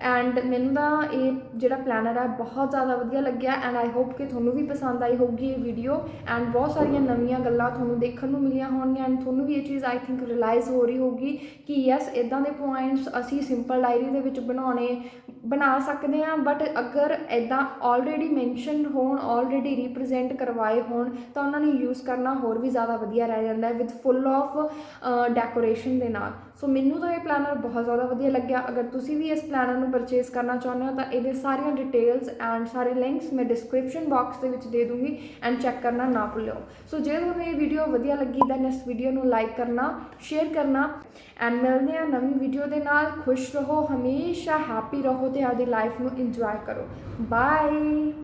ਐਂਡ ਮੈਨੂੰ ਤਾਂ ਇਹ ਜਿਹੜਾ ਪਲੈਨਰ ਹੈ ਬਹੁਤ ਜ਼ਿਆਦਾ ਵਧੀਆ ਲੱਗਿਆ ਐਂਡ ਆਈ ਹੋਪ ਕਿ ਤੁਹਾਨੂੰ ਵੀ ਪਸੰਦ ਆਈ ਹੋਊਗੀ ਇਹ ਵੀਡੀਓ ਐਂਡ ਬਹੁਤ ਸਾਰੀਆਂ ਨਵੀਆਂ ਗੱਲਾਂ ਤੁਹਾਨੂੰ ਦੇਖਣ ਨੂੰ ਮਿਲੀਆਂ ਹੋਣਗੀਆਂ ਐਂਡ ਤੁਹਾਨੂੰ ਵੀ ਇਹ ਚੀਜ਼ ਆਈ ਥਿੰਕ ਰਿਅਲਾਈਜ਼ ਹੋ ਰਹੀ ਹੋਊਗੀ ਕਿ ਯੈਸ ਇੱਦਾਂ ਦੇ ਪੁਆਇੰਟਸ ਅਸੀਂ ਸਿੰਪਲ ਡਾਇਰੀ ਦੇ ਵਿੱਚ ਬਣਾ ਸਕਦੇ ਹਾਂ, ਬਟ ਅਗਰ ਇੱਦਾਂ ਆਲਰੇਡੀ ਮੈਂਸ਼ਨ ਹੋਣ, ਆਲਰੇਡੀ ਰਿਪਰੈਜ਼ੈਂਟ ਕਰਵਾਏ ਹੋਣ ਤਾਂ ਉਹਨਾਂ ਨੂੰ ਯੂਜ਼ ਕਰਨਾ ਹੋਰ ਵੀ ਜ਼ਿਆਦਾ ਵਧੀਆ ਰਹਿ ਜਾਂਦਾ ਹੈ ਵਿਦ ਫੁੱਲ ਆਫ ਡੈਕੋਰੇਸ਼ਨ ਦੇ ਨਾਲ। ਸੋ ਮੈਨੂੰ ਤਾਂ ਇਹ ਪਲੈਨਰ ਬਹੁਤ ਜ਼ਿਆਦਾ ਵਧੀਆ ਲੱਗਿਆ। ਅਗਰ ਤੁਸੀਂ ਵੀ ਇਸ ਪਲੈਨਰ ਨੂੰ ਪਰਚੇਜ਼ ਕਰਨਾ ਚਾਹੁੰਦੇ ਹੋ ਤਾਂ ਇਹਦੇ ਸਾਰੀਆਂ ਡਿਟੇਲਸ ਐਂਡ ਸਾਰੇ ਲਿੰਕਸ ਮੈਂ ਡਿਸਕ੍ਰਿਪਸ਼ਨ ਬਾਕਸ ਦੇ ਵਿੱਚ ਦੇ ਦੂੰਗੀ ਐਂਡ ਚੈੱਕ ਕਰਨਾ ਨਾ ਭੁੱਲਿਓ। ਸੋ ਜੇ ਤੁਹਾਨੂੰ ਇਹ ਵੀਡੀਓ ਵਧੀਆ ਲੱਗੀ ਤਾਂ ਇਸ ਵੀਡੀਓ ਨੂੰ ਲਾਈਕ ਕਰਨਾ, ਸ਼ੇਅਰ ਕਰਨਾ ਐਂਡ ਮਿਲਦੇ ਹਾਂ ਨਵੀਂ ਵੀਡੀਓ ਦੇ ਨਾਲ। ਖੁਸ਼ ਰਹੋ, ਹਮੇਸ਼ਾ ਹੈਪੀ ਰਹੋ ਅਤੇ ਆਪਦੀ ਲਾਈਫ ਨੂੰ ਇੰਜੋਏ ਕਰੋ। ਬਾਏ।